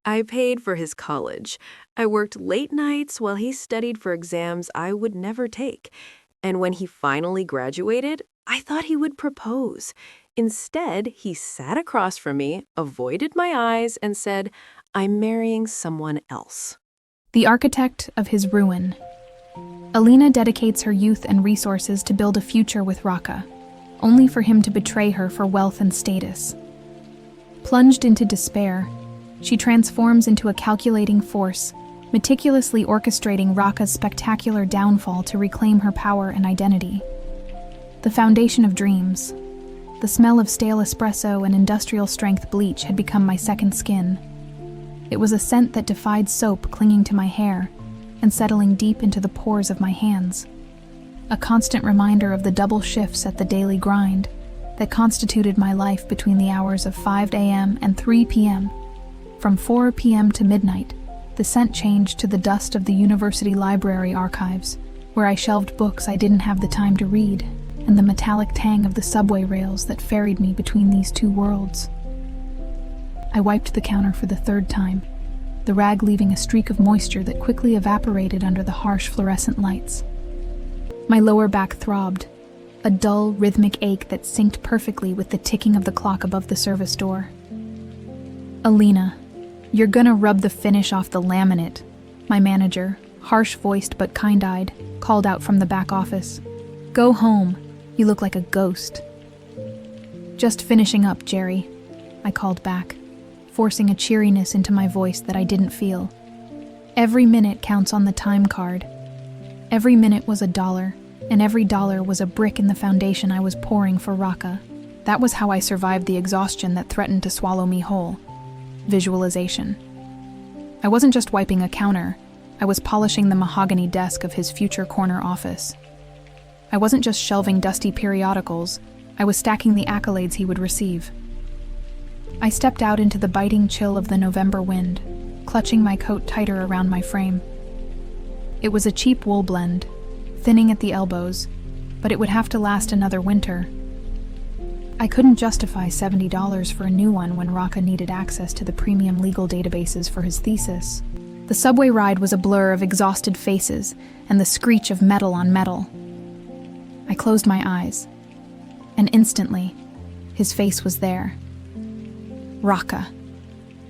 I paid for his college. I worked late nights while he studied for exams I would never take. And when he finally graduated, I thought he would propose. Instead, he sat across from me, avoided my eyes, and said, "I'm marrying someone else." The architect of his ruin. Alina dedicates her youth and resources to build a future with Raka, only for him to betray her for wealth and status. Plunged into despair, she transforms into a calculating force, meticulously orchestrating Raka's spectacular downfall to reclaim her power and identity. The foundation of dreams. The smell of stale espresso and industrial-strength bleach had become my second skin. It was a scent that defied soap clinging to my hair and settling deep into the pores of my hands. A constant reminder of the double shifts at the daily grind that constituted my life between the hours of 5 a.m. and 3 p.m. From 4 p.m. to midnight, the scent changed to the dust of the university library archives, where I shelved books I didn't have the time to read, and the metallic tang of the subway rails that ferried me between these two worlds. I wiped the counter for the third time, the rag leaving a streak of moisture that quickly evaporated under the harsh fluorescent lights. My lower back throbbed, a dull, rhythmic ache that synced perfectly with the ticking of the clock above the service door. "Alina, you're gonna rub the finish off the laminate," my manager, harsh-voiced but kind-eyed, called out from the back office. "Go home. You look like a ghost." "Just finishing up, Jerry," I called back, forcing a cheeriness into my voice that I didn't feel. Every minute counts on the time card. Every minute was $1, and every dollar was a brick in the foundation I was pouring for Raka. That was how I survived the exhaustion that threatened to swallow me whole. Visualization. I wasn't just wiping a counter, I was polishing the mahogany desk of his future corner office. I wasn't just shelving dusty periodicals, I was stacking the accolades he would receive. I stepped out into the biting chill of the November wind, clutching my coat tighter around my frame. It was a cheap wool blend, thinning at the elbows, but it would have to last another winter. I couldn't justify $70 for a new one when Raka needed access to the premium legal databases for his thesis. The subway ride was a blur of exhausted faces and the screech of metal on metal. I closed my eyes, and instantly, his face was there. Raka,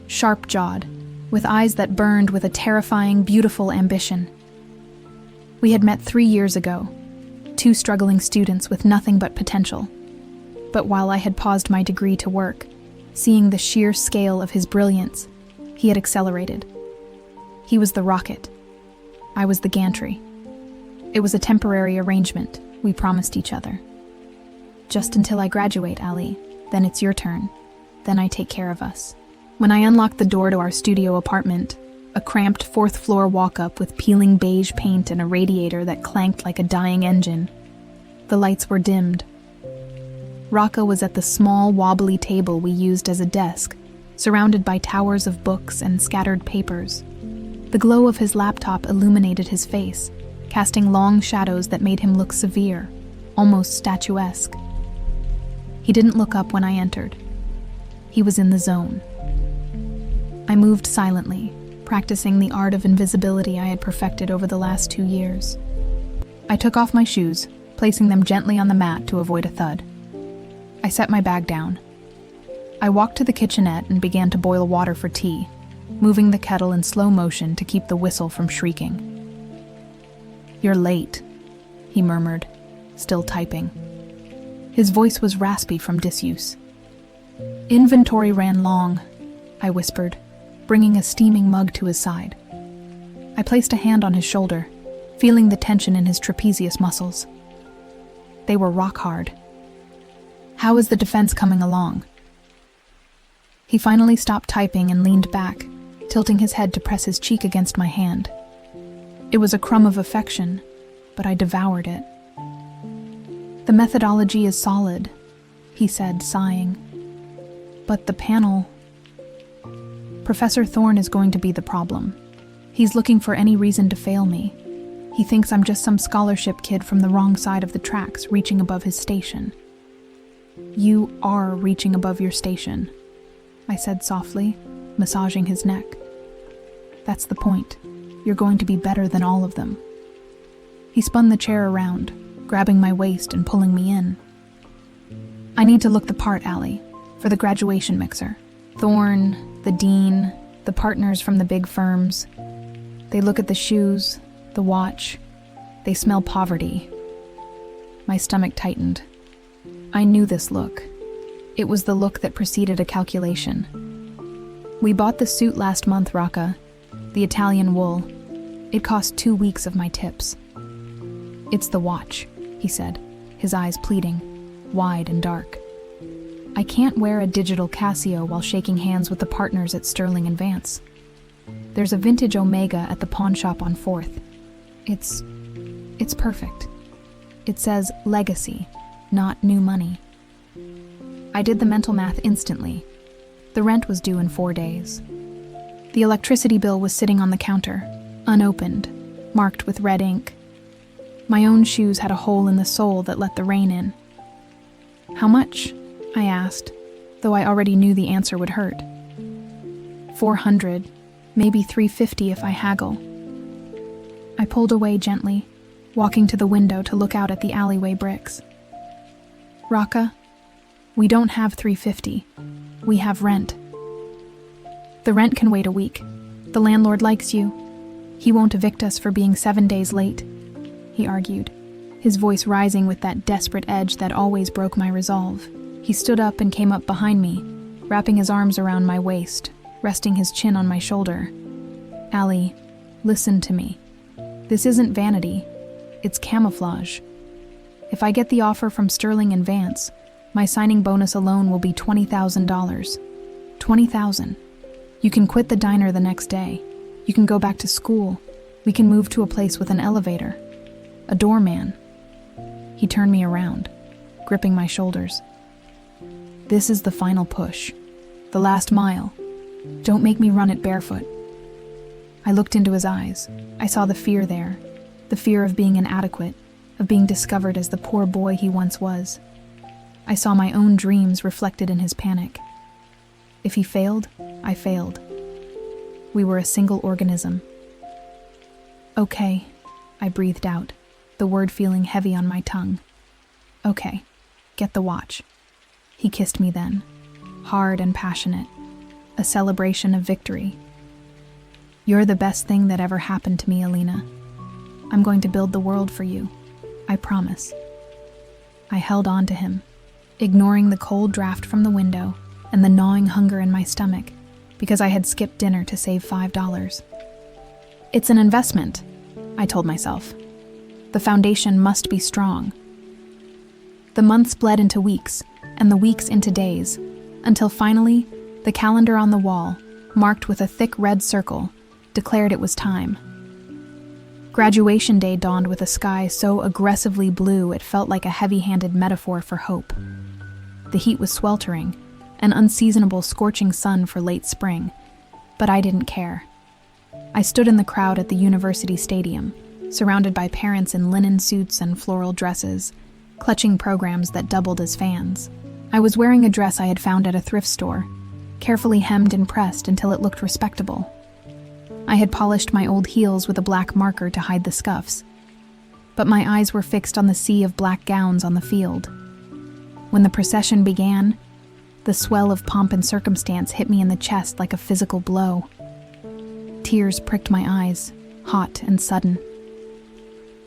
sharp-jawed, with eyes that burned with a terrifying, beautiful ambition. We had met 3 years ago, two struggling students with nothing but potential. But while I had paused my degree to work, seeing the sheer scale of his brilliance, he had accelerated. He was the rocket. I was the gantry. It was a temporary arrangement, we promised each other. "Just until I graduate, Ali. Then it's your turn. Then I take care of us." When I unlocked the door to our studio apartment, a cramped fourth-floor walk-up with peeling beige paint and a radiator that clanked like a dying engine, the lights were dimmed. Raka was at the small, wobbly table we used as a desk, surrounded by towers of books and scattered papers. The glow of his laptop illuminated his face, casting long shadows that made him look severe, almost statuesque. He didn't look up when I entered. He was in the zone. I moved silently, practicing the art of invisibility I had perfected over the last 2 years. I took off my shoes, placing them gently on the mat to avoid a thud. I set my bag down. I walked to the kitchenette and began to boil water for tea, moving the kettle in slow motion to keep the whistle from shrieking. "You're late," he murmured, still typing. His voice was raspy from disuse. "Inventory ran long," I whispered, bringing a steaming mug to his side. I placed a hand on his shoulder, feeling the tension in his trapezius muscles. They were rock hard. "How is the defense coming along?" He finally stopped typing and leaned back, tilting his head to press his cheek against my hand. It was a crumb of affection, but I devoured it. "The methodology is solid," he said, sighing. "But the panel... Professor Thorne is going to be the problem. He's looking for any reason to fail me. He thinks I'm just some scholarship kid from the wrong side of the tracks reaching above his station." "You are reaching above your station," I said softly, massaging his neck. That's the point. You're going to be better than all of them. He spun the chair around, grabbing my waist and pulling me in. I need to look the part, Allie, for the graduation mixer. Thorne, the dean, the partners from the big firms. They look at the shoes, the watch. They smell poverty. My stomach tightened. I knew this look. It was the look that preceded a calculation. We bought the suit last month, Rocca. The Italian wool. It cost 2 weeks of my tips. It's the watch, he said, his eyes pleading, wide and dark. I can't wear a digital Casio while shaking hands with the partners at Sterling and Vance. There's a vintage Omega at the pawn shop on 4th. It's perfect. It says legacy, not new money. I did the mental math instantly. The rent was due in 4 days. The electricity bill was sitting on the counter, unopened, marked with red ink. My own shoes had a hole in the sole that let the rain in. How much? I asked, though I already knew the answer would hurt. 400, maybe 350 if I haggle. I pulled away gently, walking to the window to look out at the alleyway bricks. Rocca, we don't have 350. We have rent. The rent can wait a week. The landlord likes you. He won't evict us for being 7 days late, he argued, his voice rising with that desperate edge that always broke my resolve. He stood up and came up behind me, wrapping his arms around my waist, resting his chin on my shoulder. Allie, listen to me. This isn't vanity. It's camouflage. If I get the offer from Sterling and Vance, my signing bonus alone will be $20,000. $20,000. You can quit the diner the next day. You can go back to school. We can move to a place with an elevator. A doorman. He turned me around, gripping my shoulders. This is the final push. The last mile. Don't make me run it barefoot. I looked into his eyes. I saw the fear there. The fear of being inadequate, of being discovered as the poor boy he once was. I saw my own dreams reflected in his panic. If he failed, I failed. We were a single organism. Okay, I breathed out, the word feeling heavy on my tongue. Okay, get the watch. He kissed me then, hard and passionate, a celebration of victory. You're the best thing that ever happened to me, Alina. I'm going to build the world for you. I promise. I held on to him, ignoring the cold draft from the window and the gnawing hunger in my stomach because I had skipped dinner to save $5. It's an investment, I told myself. The foundation must be strong. The months bled into weeks, and the weeks into days, until finally, the calendar on the wall, marked with a thick red circle, declared it was time. Graduation day dawned with a sky so aggressively blue it felt like a heavy-handed metaphor for hope. The heat was sweltering, an unseasonable scorching sun for late spring, but I didn't care. I stood in the crowd at the university stadium, surrounded by parents in linen suits and floral dresses, clutching programs that doubled as fans. I was wearing a dress I had found at a thrift store, carefully hemmed and pressed until it looked respectable. I had polished my old heels with a black marker to hide the scuffs, but my eyes were fixed on the sea of black gowns on the field. When the procession began, the swell of pomp and circumstance hit me in the chest like a physical blow. Tears pricked my eyes, hot and sudden.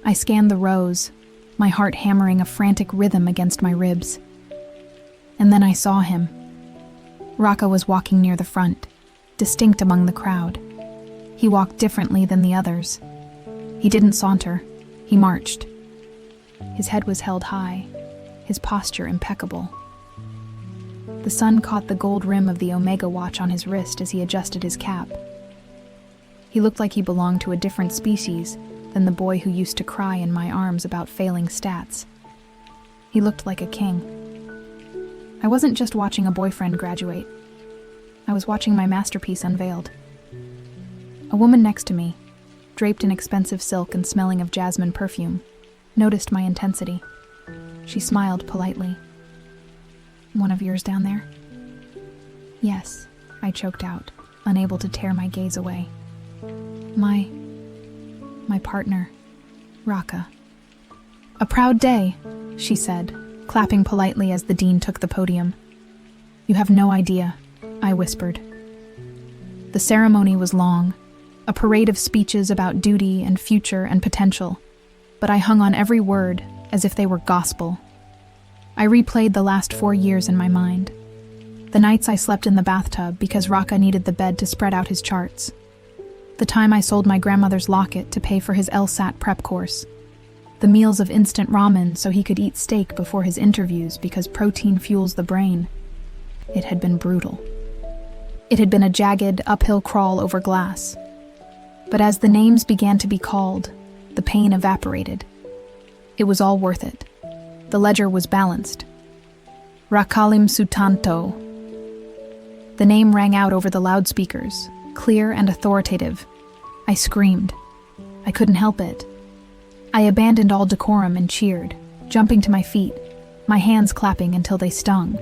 I scanned the rows, my heart hammering a frantic rhythm against my ribs. And then I saw him. Rocca was walking near the front, distinct among the crowd. He walked differently than the others. He didn't saunter, he marched. His head was held high, his posture impeccable. The sun caught the gold rim of the Omega watch on his wrist as he adjusted his cap. He looked like he belonged to a different species than the boy who used to cry in my arms about failing stats. He looked like a king. I wasn't just watching a boyfriend graduate. I was watching my masterpiece unveiled. A woman next to me, draped in expensive silk and smelling of jasmine perfume, noticed my intensity. She smiled politely. One of yours down there? Yes, I choked out, unable to tear my gaze away. My partner, Raka. A proud day, she said, clapping politely as the dean took the podium. You have no idea, I whispered. The ceremony was long, a parade of speeches about duty and future and potential, but I hung on every word as if they were gospel. I replayed the last 4 years in my mind. The nights I slept in the bathtub because Raka needed the bed to spread out his charts. The time I sold my grandmother's locket to pay for his LSAT prep course. The meals of instant ramen so he could eat steak before his interviews because protein fuels the brain. It had been brutal. It had been a jagged, uphill crawl over glass. But as the names began to be called, the pain evaporated. It was all worth it. The ledger was balanced. Rakalim Sutanto. The name rang out over the loudspeakers, clear and authoritative. I screamed. I couldn't help it. I abandoned all decorum and cheered, jumping to my feet, my hands clapping until they stung.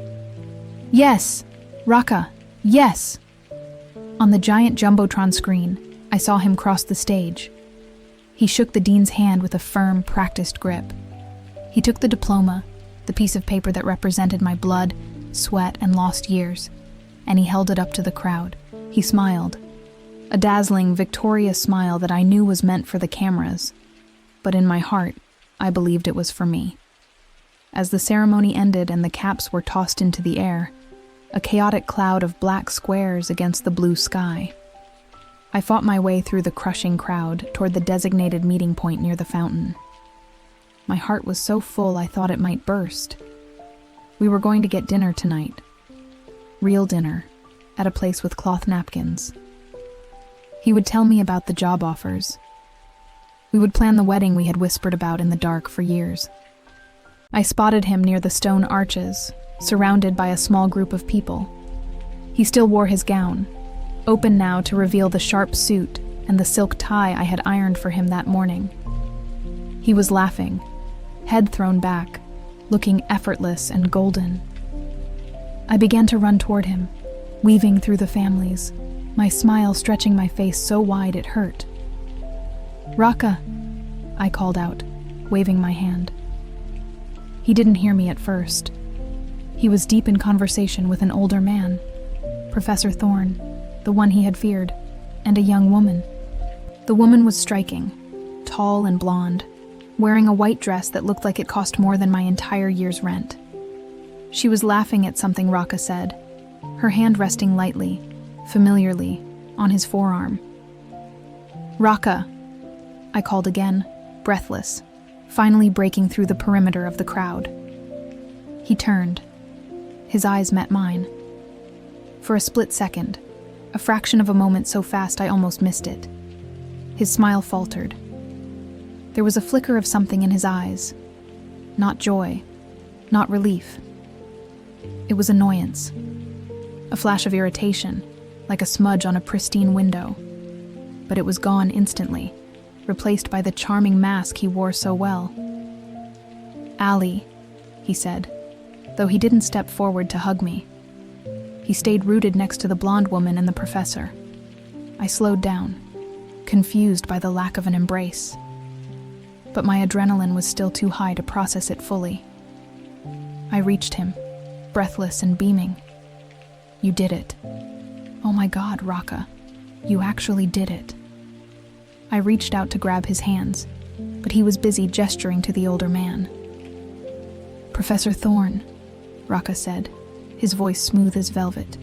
Yes! Raka! Yes! On the giant jumbotron screen, I saw him cross the stage. He shook the dean's hand with a firm, practiced grip. He took the diploma, the piece of paper that represented my blood, sweat, and lost years, and he held it up to the crowd. He smiled. A dazzling, victorious smile that I knew was meant for the cameras. But in my heart, I believed it was for me. As the ceremony ended and the caps were tossed into the air, a chaotic cloud of black squares against the blue sky, I fought my way through the crushing crowd toward the designated meeting point near the fountain. My heart was so full I thought it might burst. We were going to get dinner tonight. Real dinner, at a place with cloth napkins. He would tell me about the job offers. We would plan the wedding we had whispered about in the dark for years. I spotted him near the stone arches, surrounded by a small group of people. He still wore his gown, open now to reveal the sharp suit and the silk tie I had ironed for him that morning. He was laughing, head thrown back, looking effortless and golden. I began to run toward him, weaving through the families, my smile stretching my face so wide it hurt. Raka, I called out, waving my hand. He didn't hear me at first. He was deep in conversation with an older man, Professor Thorne, the one he had feared, and a young woman. The woman was striking, tall and blonde, wearing a white dress that looked like it cost more than my entire year's rent. She was laughing at something Raka said, her hand resting lightly, familiarly, on his forearm. Raka, I called again, breathless, finally breaking through the perimeter of the crowd. He turned. His eyes met mine. For a split second, a fraction of a moment so fast I almost missed it. His smile faltered. There was a flicker of something in his eyes. Not joy, not relief. It was annoyance. A flash of irritation, like a smudge on a pristine window. But it was gone instantly, replaced by the charming mask he wore so well. "Ali," he said, though he didn't step forward to hug me. He stayed rooted next to the blonde woman and the professor. I slowed down, confused by the lack of an embrace. But my adrenaline was still too high to process it fully. I reached him, breathless and beaming. "You did it. Oh my God, Raka, you actually did it." I reached out to grab his hands, but he was busy gesturing to the older man. "Professor Thorne," Raka said, his voice smooth as velvet.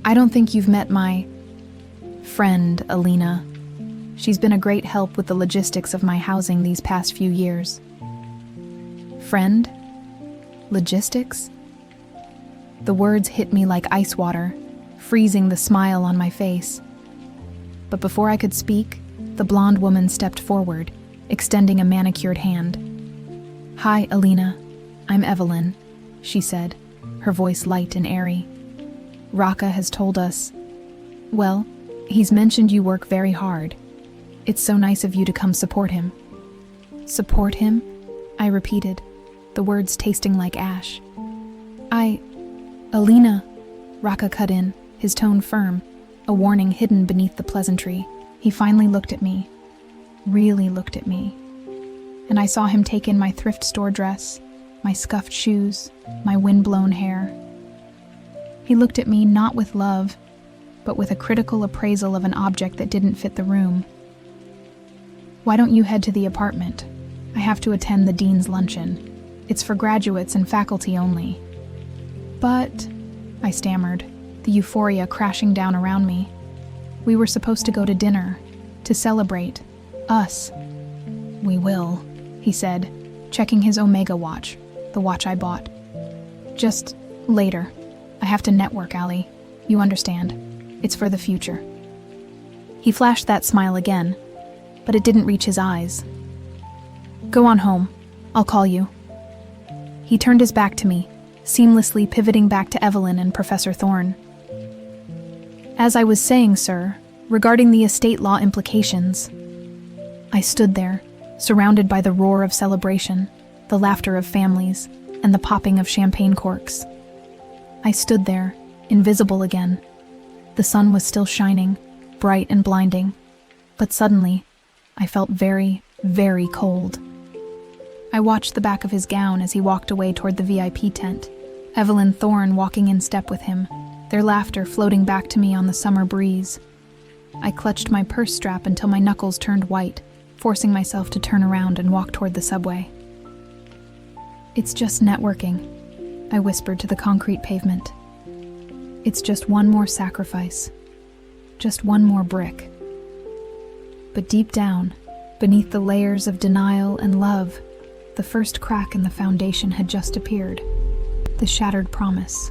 "I don't think you've met my friend, Alina. She's been a great help with the logistics of my housing these past few years." Friend? Logistics? The words hit me like ice water, freezing the smile on my face. But before I could speak, the blonde woman stepped forward, extending a manicured hand. "Hi, Alina. I'm Evelyn," she said, her voice light and airy. "Raka has told us, well, he's mentioned you work very hard. It's so nice of you to come support him." "Support him?" I repeated, the words tasting like ash. Alina," Raka cut in, his tone firm, a warning hidden beneath the pleasantry. He finally looked at me, really looked at me, and I saw him take in my thrift store dress, my scuffed shoes, my wind-blown hair. He looked at me not with love, but with a critical appraisal of an object that didn't fit the room. "Why don't you head to the apartment? I have to attend the dean's luncheon. It's for graduates and faculty only." "But," I stammered, the euphoria crashing down around me. "We were supposed to go to dinner, to celebrate. Us." "We will," he said, checking his Omega watch, the watch I bought. "Just later. I have to network, Allie. You understand. It's for the future." He flashed that smile again, but it didn't reach his eyes. "Go on home. I'll call you." He turned his back to me, seamlessly pivoting back to Evelyn and Professor Thorne. "As I was saying, sir, regarding the estate law implications." I stood there, surrounded by the roar of celebration, the laughter of families, and the popping of champagne corks. I stood there, invisible again. The sun was still shining, bright and blinding, but suddenly, I felt very, very cold. I watched the back of his gown as he walked away toward the VIP tent, Evelyn Thorne walking in step with him, their laughter floating back to me on the summer breeze. I clutched my purse strap until my knuckles turned white, forcing myself to turn around and walk toward the subway. "It's just networking," I whispered to the concrete pavement. "It's just one more sacrifice. Just one more brick." But deep down, beneath the layers of denial and love, the first crack in the foundation had just appeared. The shattered promise.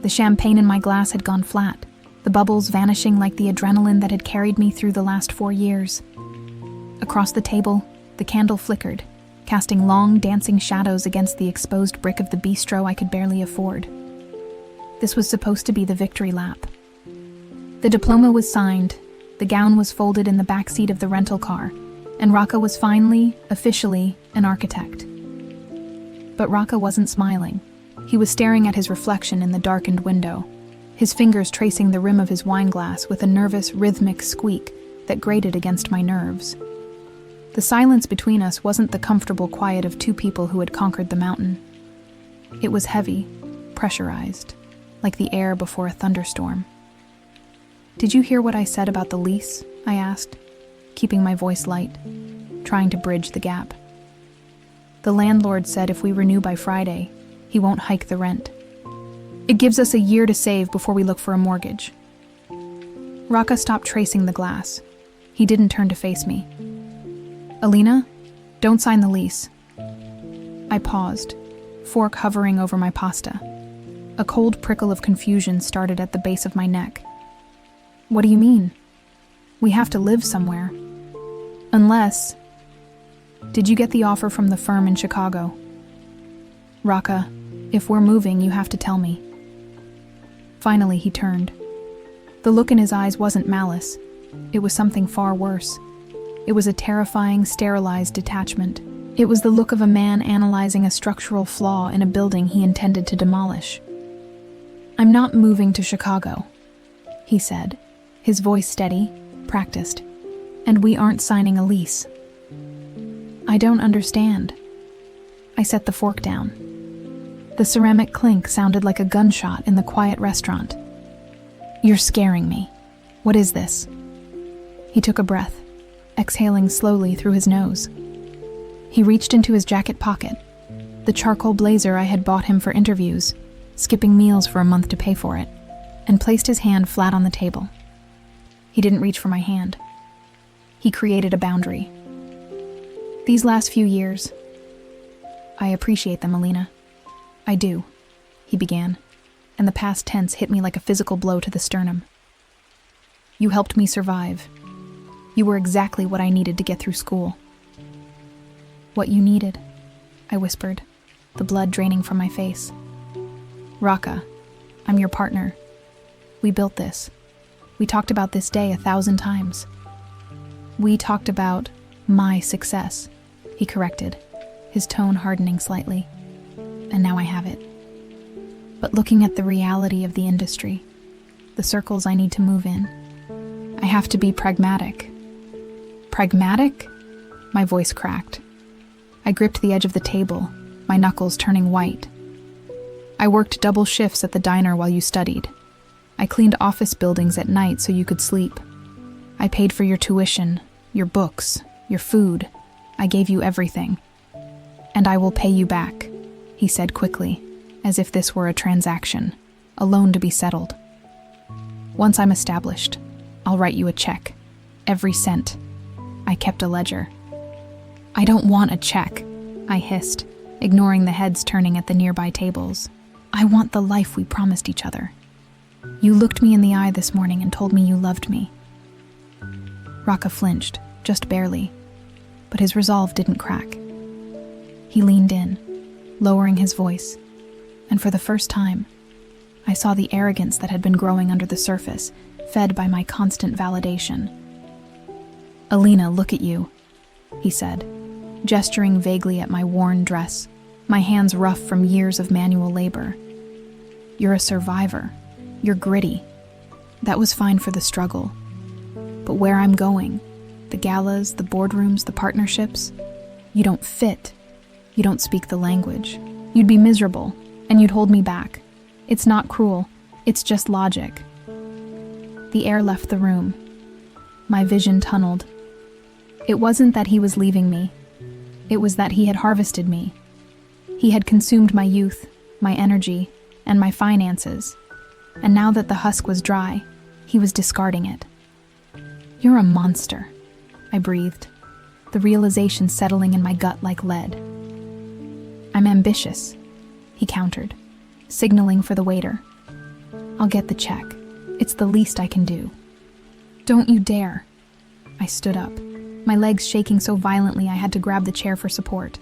The champagne in my glass had gone flat, the bubbles vanishing like the adrenaline that had carried me through the last 4 years. Across the table, the candle flickered, casting long, dancing shadows against the exposed brick of the bistro I could barely afford. This was supposed to be the victory lap. The diploma was signed, the gown was folded in the back seat of the rental car, and Raka was finally, officially, an architect. But Raka wasn't smiling. He was staring at his reflection in the darkened window, his fingers tracing the rim of his wineglass with a nervous, rhythmic squeak that grated against my nerves. The silence between us wasn't the comfortable quiet of two people who had conquered the mountain. It was heavy, pressurized, like the air before a thunderstorm. "Did you hear what I said about the lease?" I asked, keeping my voice light, trying to bridge the gap. "The landlord said if we renew by Friday, he won't hike the rent. It gives us a year to save before we look for a mortgage." Raka stopped tracing the glass. He didn't turn to face me. "Alina, don't sign the lease." I paused, fork hovering over my pasta. A cold prickle of confusion started at the base of my neck. "What do you mean? We have to live somewhere. Unless... Did you get the offer from the firm in Chicago?" "Raka, if we're moving, you have to tell me." Finally, he turned. The look in his eyes wasn't malice. It was something far worse. It was a terrifying, sterilized detachment. It was the look of a man analyzing a structural flaw in a building he intended to demolish. "I'm not moving to Chicago," he said, his voice steady, practiced. "And we aren't signing a lease." "I don't understand." I set the fork down. The ceramic clink sounded like a gunshot in the quiet restaurant. "You're scaring me. What is this?" He took a breath, exhaling slowly through his nose. He reached into his jacket pocket, the charcoal blazer I had bought him for interviews, skipping meals for a month to pay for it, and placed his hand flat on the table. He didn't reach for my hand. He created a boundary. "These last few years, I appreciate them, Alina. I do," he began, and the past tense hit me like a physical blow to the sternum. "You helped me survive. You were exactly what I needed to get through school." "What you needed," I whispered, the blood draining from my face. "Raka, I'm your partner. We built this. We talked about this day 1,000 times. We talked about my success," he corrected, his tone hardening slightly. "And now I have it. But looking at the reality of the industry, the circles I need to move in, I have to be pragmatic. Pragmatic? My voice cracked. I gripped the edge of the table, my knuckles turning white. I worked double shifts at the diner while you studied. I cleaned office buildings at night so you could sleep. I paid for your tuition, your books, your food. I gave you everything. And I will pay you back, he said quickly, as if this were a transaction, a loan to be settled. Once I'm established, I'll write you a check. Every cent. I kept a ledger. I don't want a check, I hissed, ignoring the heads turning at the nearby tables. I want the life we promised each other. You looked me in the eye this morning and told me you loved me. Raka flinched, just barely, but his resolve didn't crack. He leaned in, lowering his voice, and for the first time, I saw the arrogance that had been growing under the surface, fed by my constant validation. Alina, look at you, he said, gesturing vaguely at my worn dress, my hands rough from years of manual labor. You're a survivor. You're gritty. That was fine for the struggle. But where I'm going, the galas, the boardrooms, the partnerships, you don't fit. You don't speak the language. You'd be miserable, and you'd hold me back. It's not cruel. It's just logic. The air left the room. My vision tunneled. It wasn't that he was leaving me. It was that he had harvested me. He had consumed my youth, my energy, and my finances. And now that the husk was dry, he was discarding it. You're a monster, I breathed, the realization settling in my gut like lead. I'm ambitious, he countered, signaling for the waiter. I'll get the check. It's the least I can do. Don't you dare. I stood up, my legs shaking so violently I had to grab the chair for support.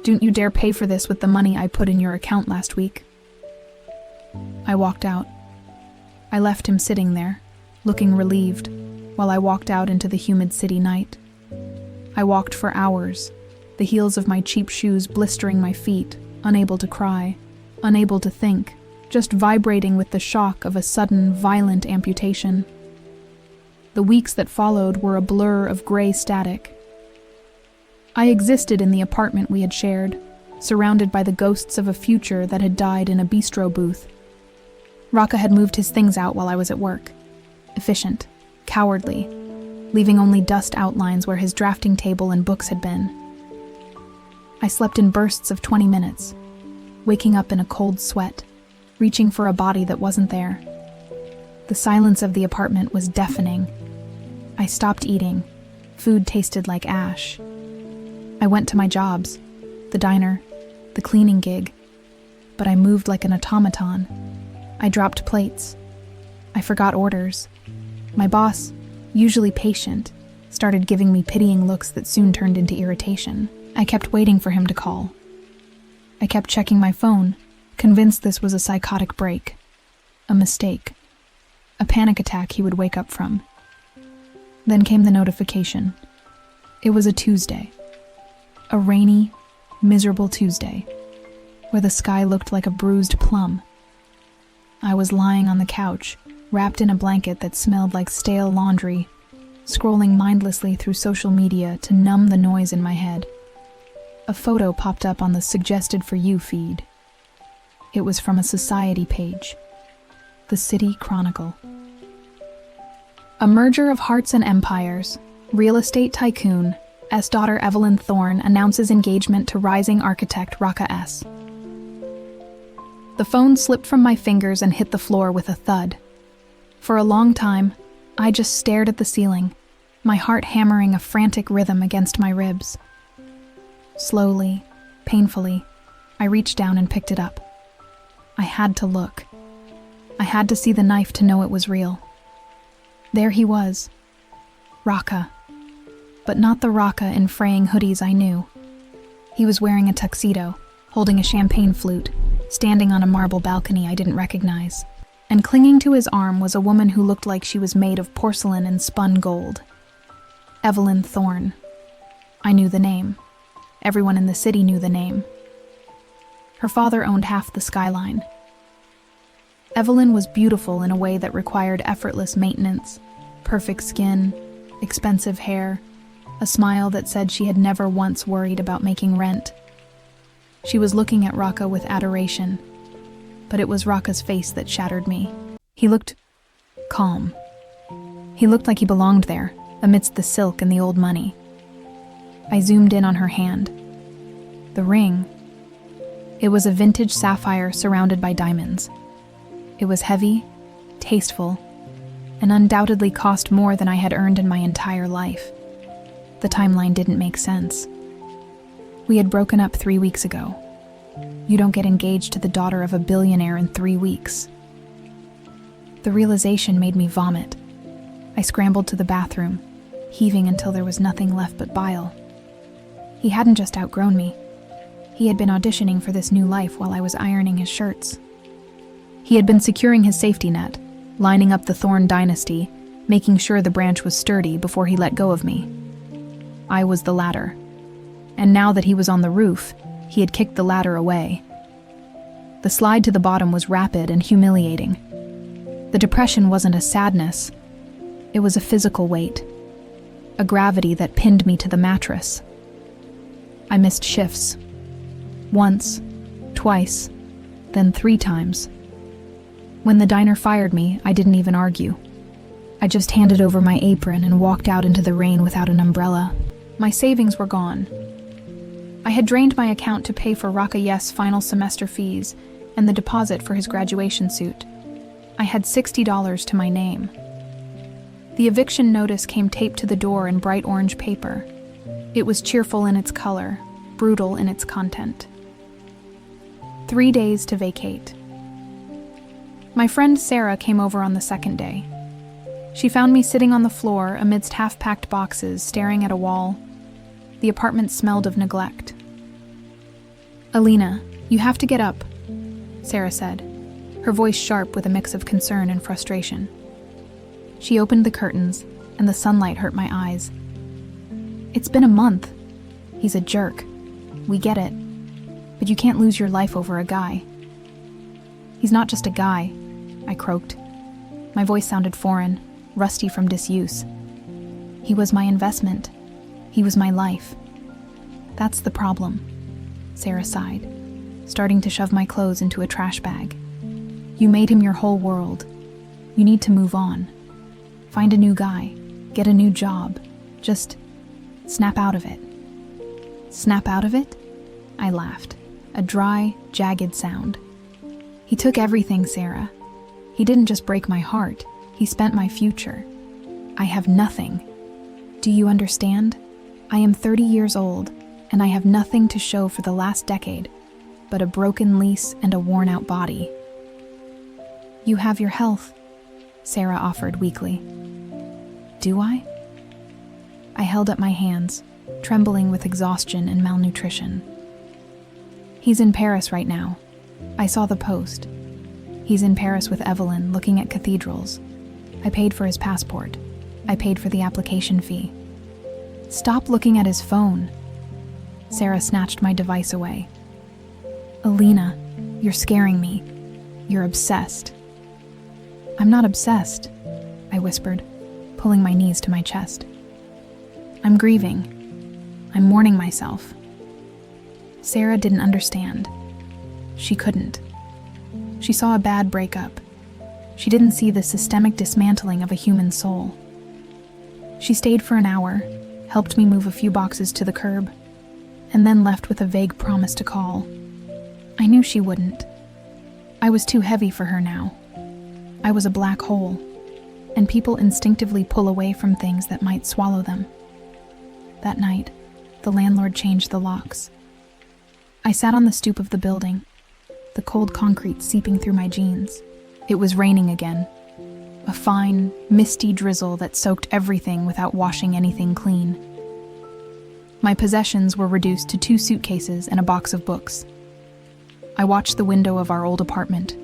Don't you dare pay for this with the money I put in your account last week. I walked out. I left him sitting there, looking relieved, while I walked out into the humid city night. I walked for hours, the heels of my cheap shoes blistering my feet, unable to cry, unable to think, just vibrating with the shock of a sudden, violent amputation. The weeks that followed were a blur of gray static. I existed in the apartment we had shared, surrounded by the ghosts of a future that had died in a bistro booth. Raka had moved his things out while I was at work. Efficient, cowardly, leaving only dust outlines where his drafting table and books had been. I slept in bursts of 20 minutes, waking up in a cold sweat, reaching for a body that wasn't there. The silence of the apartment was deafening. I stopped eating. Food tasted like ash. I went to my jobs, the diner, the cleaning gig, but I moved like an automaton. I dropped plates. I forgot orders. My boss, usually patient, started giving me pitying looks that soon turned into irritation. I kept waiting for him to call. I kept checking my phone, convinced this was a psychotic break, a mistake, a panic attack he would wake up from. Then came the notification. It was a Tuesday. A rainy, miserable Tuesday, where the sky looked like a bruised plum. I was lying on the couch, wrapped in a blanket that smelled like stale laundry, scrolling mindlessly through social media to numb the noise in my head. A photo popped up on the Suggested For You feed. It was from a society page. The City Chronicle. A merger of hearts and empires, real estate tycoon, S-daughter Evelyn Thorne announces engagement to rising architect Raka S. The phone slipped from my fingers and hit the floor with a thud. For a long time, I just stared at the ceiling, my heart hammering a frantic rhythm against my ribs. Slowly, painfully, I reached down and picked it up. I had to look. I had to see the knife to know it was real. There he was. Raka. But not the Raka in fraying hoodies I knew. He was wearing a tuxedo, holding a champagne flute, standing on a marble balcony I didn't recognize. And clinging to his arm was a woman who looked like she was made of porcelain and spun gold. Evelyn Thorne. I knew the name. Everyone in the city knew the name. Her father owned half the skyline. Evelyn was beautiful in a way that required effortless maintenance, Perfect skin, expensive hair, a smile that said she had never once worried about making rent. She was looking at Raka with adoration, but it was Raka's face that shattered me. He looked calm. He looked like he belonged there, amidst the silk and the old money. I zoomed in on her hand. The ring. It was a vintage sapphire surrounded by diamonds. It was heavy, tasteful, and undoubtedly cost more than I had earned in my entire life. The timeline didn't make sense. We had broken up 3 weeks ago. You don't get engaged to the daughter of a billionaire in 3 weeks. The realization made me vomit. I scrambled to the bathroom, heaving until there was nothing left but bile. He hadn't just outgrown me. He had been auditioning for this new life while I was ironing his shirts. He had been securing his safety net, lining up the Thorne dynasty, making sure the branch was sturdy before he let go of me. I was the ladder. And now that he was on the roof, he had kicked the ladder away. The slide to the bottom was rapid and humiliating. The depression wasn't a sadness. It was a physical weight. A gravity that pinned me to the mattress. I missed shifts. Once, twice, then 3 times. When the diner fired me, I didn't even argue. I just handed over my apron and walked out into the rain without an umbrella. My savings were gone. I had drained my account to pay for Rakay's final semester fees and the deposit for his graduation suit. I had $60 to my name. The eviction notice came taped to the door in bright orange paper. It was cheerful in its color, brutal in its content. 3 days to vacate. My friend Sarah came over on the second day. She found me sitting on the floor amidst half-packed boxes, staring at a wall. The apartment smelled of neglect. "Alina, you have to get up," Sarah said, her voice sharp with a mix of concern and frustration. She opened the curtains, and the sunlight hurt my eyes. "It's been a month. He's a jerk. We get it. But you can't lose your life over a guy." "He's not just a guy," I croaked. My voice sounded foreign, rusty from disuse. "He was my investment. He was my life." "That's the problem," Sarah sighed, starting to shove my clothes into a trash bag. "You made him your whole world. You need to move on. Find a new guy. Get a new job. Just snap out of it." "Snap out of it?" I laughed, a dry, jagged sound. "He took everything, Sarah. He didn't just break my heart. He spent my future. I have nothing. Do you understand? I am 30 years old, and I have nothing to show for the last decade but a broken lease and a worn-out body." "You have your health," Sarah offered weakly. "Do I?" I held up my hands, trembling with exhaustion and malnutrition. "He's in Paris right now. I saw the post. He's in Paris with Evelyn, looking at cathedrals. I paid for his passport. I paid for the application fee." "Stop looking at his phone." Sarah snatched my device away. "Alina, you're scaring me. You're obsessed." "I'm not obsessed," I whispered, pulling my knees to my chest. "I'm grieving. I'm mourning myself." Sarah didn't understand. She couldn't. She saw a bad breakup. She didn't see the systemic dismantling of a human soul. She stayed for an hour, helped me move a few boxes to the curb, and then left with a vague promise to call. I knew she wouldn't. I was too heavy for her now. I was a black hole, and people instinctively pull away from things that might swallow them. That night, the landlord changed the locks. I sat on the stoop of the building, the cold concrete seeping through my jeans. It was raining again, a fine, misty drizzle that soaked everything without washing anything clean. My possessions were reduced to 2 suitcases and a box of books. I watched the window of our old apartment.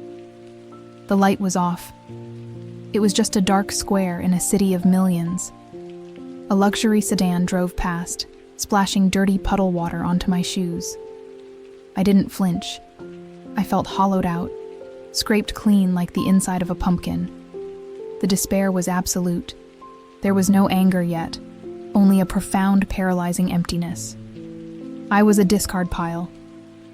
The light was off. It was just a dark square in a city of millions. A luxury sedan drove past, splashing dirty puddle water onto my shoes. I didn't flinch. I felt hollowed out, scraped clean like the inside of a pumpkin. The despair was absolute, There was no anger yet, only a profound, paralyzing emptiness. I was a discard pile.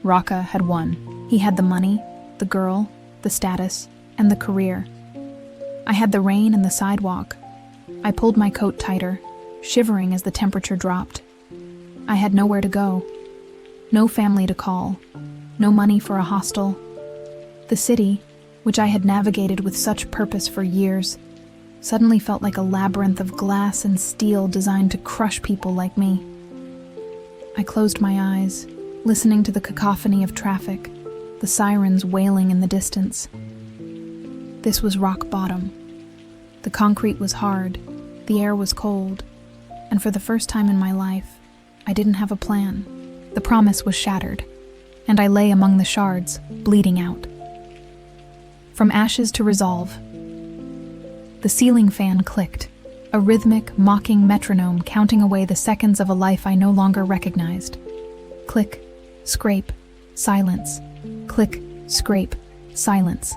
Rocca had won. He had the money, the girl, the status, and the career. I had the rain and the sidewalk. I pulled my coat tighter, shivering as the temperature dropped. I had nowhere to go. No family to call. No money for a hostel. The city, which I had navigated with such purpose for years, suddenly felt like a labyrinth of glass and steel designed to crush people like me. I closed my eyes, listening to the cacophony of traffic, the sirens wailing in the distance. This was rock bottom. The concrete was hard, the air was cold, and for the first time in my life, I didn't have a plan. The promise was shattered, and I lay among the shards, bleeding out. From ashes to resolve. The ceiling fan clicked, a rhythmic, mocking metronome counting away the seconds of a life I no longer recognized. Click, scrape, silence. Click, scrape, silence.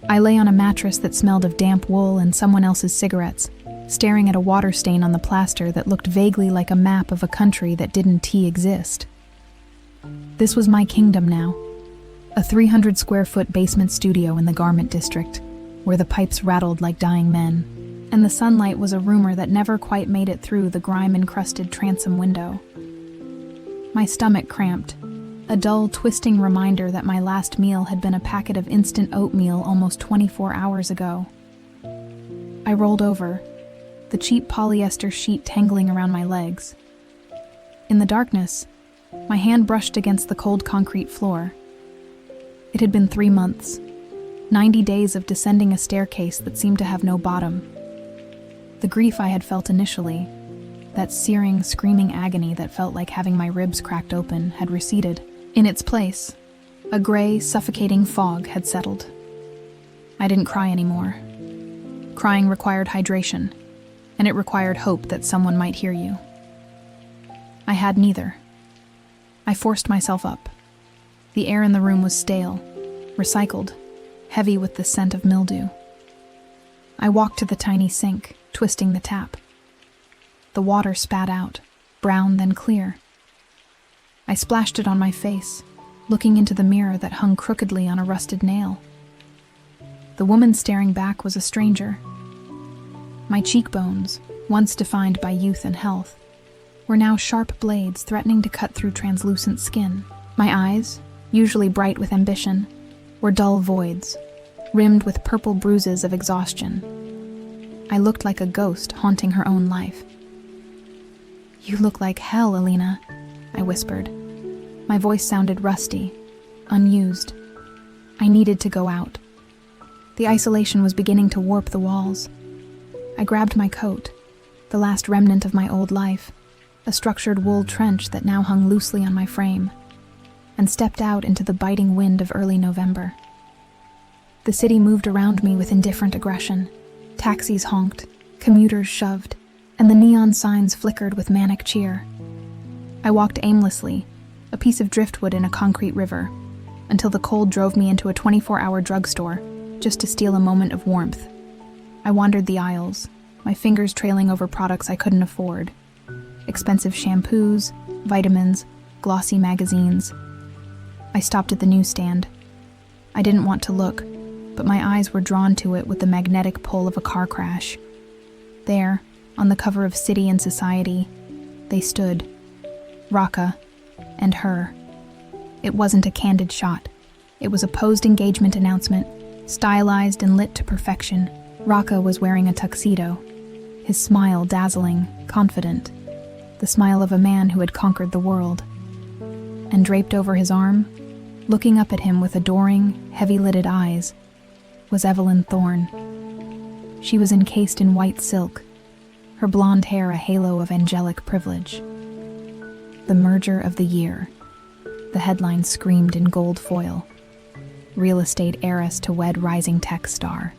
I lay on a mattress that smelled of damp wool and someone else's cigarettes, staring at a water stain on the plaster that looked vaguely like a map of a country that didn't exist. This was my kingdom now, a 300-square-foot basement studio in the garment district, where the pipes rattled like dying men, and the sunlight was a rumor that never quite made it through the grime-encrusted transom window. My stomach cramped, a dull, twisting reminder that my last meal had been a packet of instant oatmeal almost 24 hours ago. I rolled over, the cheap polyester sheet tangling around my legs. In the darkness, my hand brushed against the cold concrete floor. It had been 3 months, 90 days of descending a staircase that seemed to have no bottom. The grief I had felt initially, that searing, screaming agony that felt like having my ribs cracked open, had receded. In its place, a gray, suffocating fog had settled. I didn't cry anymore. Crying required hydration, and it required hope that someone might hear you. I had neither. I forced myself up. The air in the room was stale, recycled, heavy with the scent of mildew. I walked to the tiny sink, twisting the tap. The water spat out, brown then clear. I splashed it on my face, looking into the mirror that hung crookedly on a rusted nail. The woman staring back was a stranger. My cheekbones, once defined by youth and health, were now sharp blades threatening to cut through translucent skin. My eyes, usually bright with ambition, were dull voids, rimmed with purple bruises of exhaustion. I looked like a ghost haunting her own life. "You look like hell, Alina," I whispered. My voice sounded rusty, unused. I needed to go out. The isolation was beginning to warp the walls. I grabbed my coat, the last remnant of my old life, a structured wool trench that now hung loosely on my frame, and stepped out into the biting wind of early November. The city moved around me with indifferent aggression. Taxis honked, commuters shoved, and the neon signs flickered with manic cheer. I walked aimlessly, a piece of driftwood in a concrete river, until the cold drove me into a 24-hour drugstore, just to steal a moment of warmth. I wandered the aisles, my fingers trailing over products I couldn't afford. Expensive shampoos, vitamins, glossy magazines. I stopped at the newsstand. I didn't want to look, but my eyes were drawn to it with the magnetic pull of a car crash. There, on the cover of City and Society, they stood, Rocca and her. It wasn't a candid shot. It was a posed engagement announcement, stylized and lit to perfection. Rocca was wearing a tuxedo, his smile dazzling, confident, the smile of a man who had conquered the world. And draped over his arm, looking up at him with adoring, heavy-lidded eyes, was Evelyn Thorne. She was encased in white silk, her blonde hair a halo of angelic privilege. The merger of the year, the headline screamed in gold foil. Real estate heiress to wed rising tech star.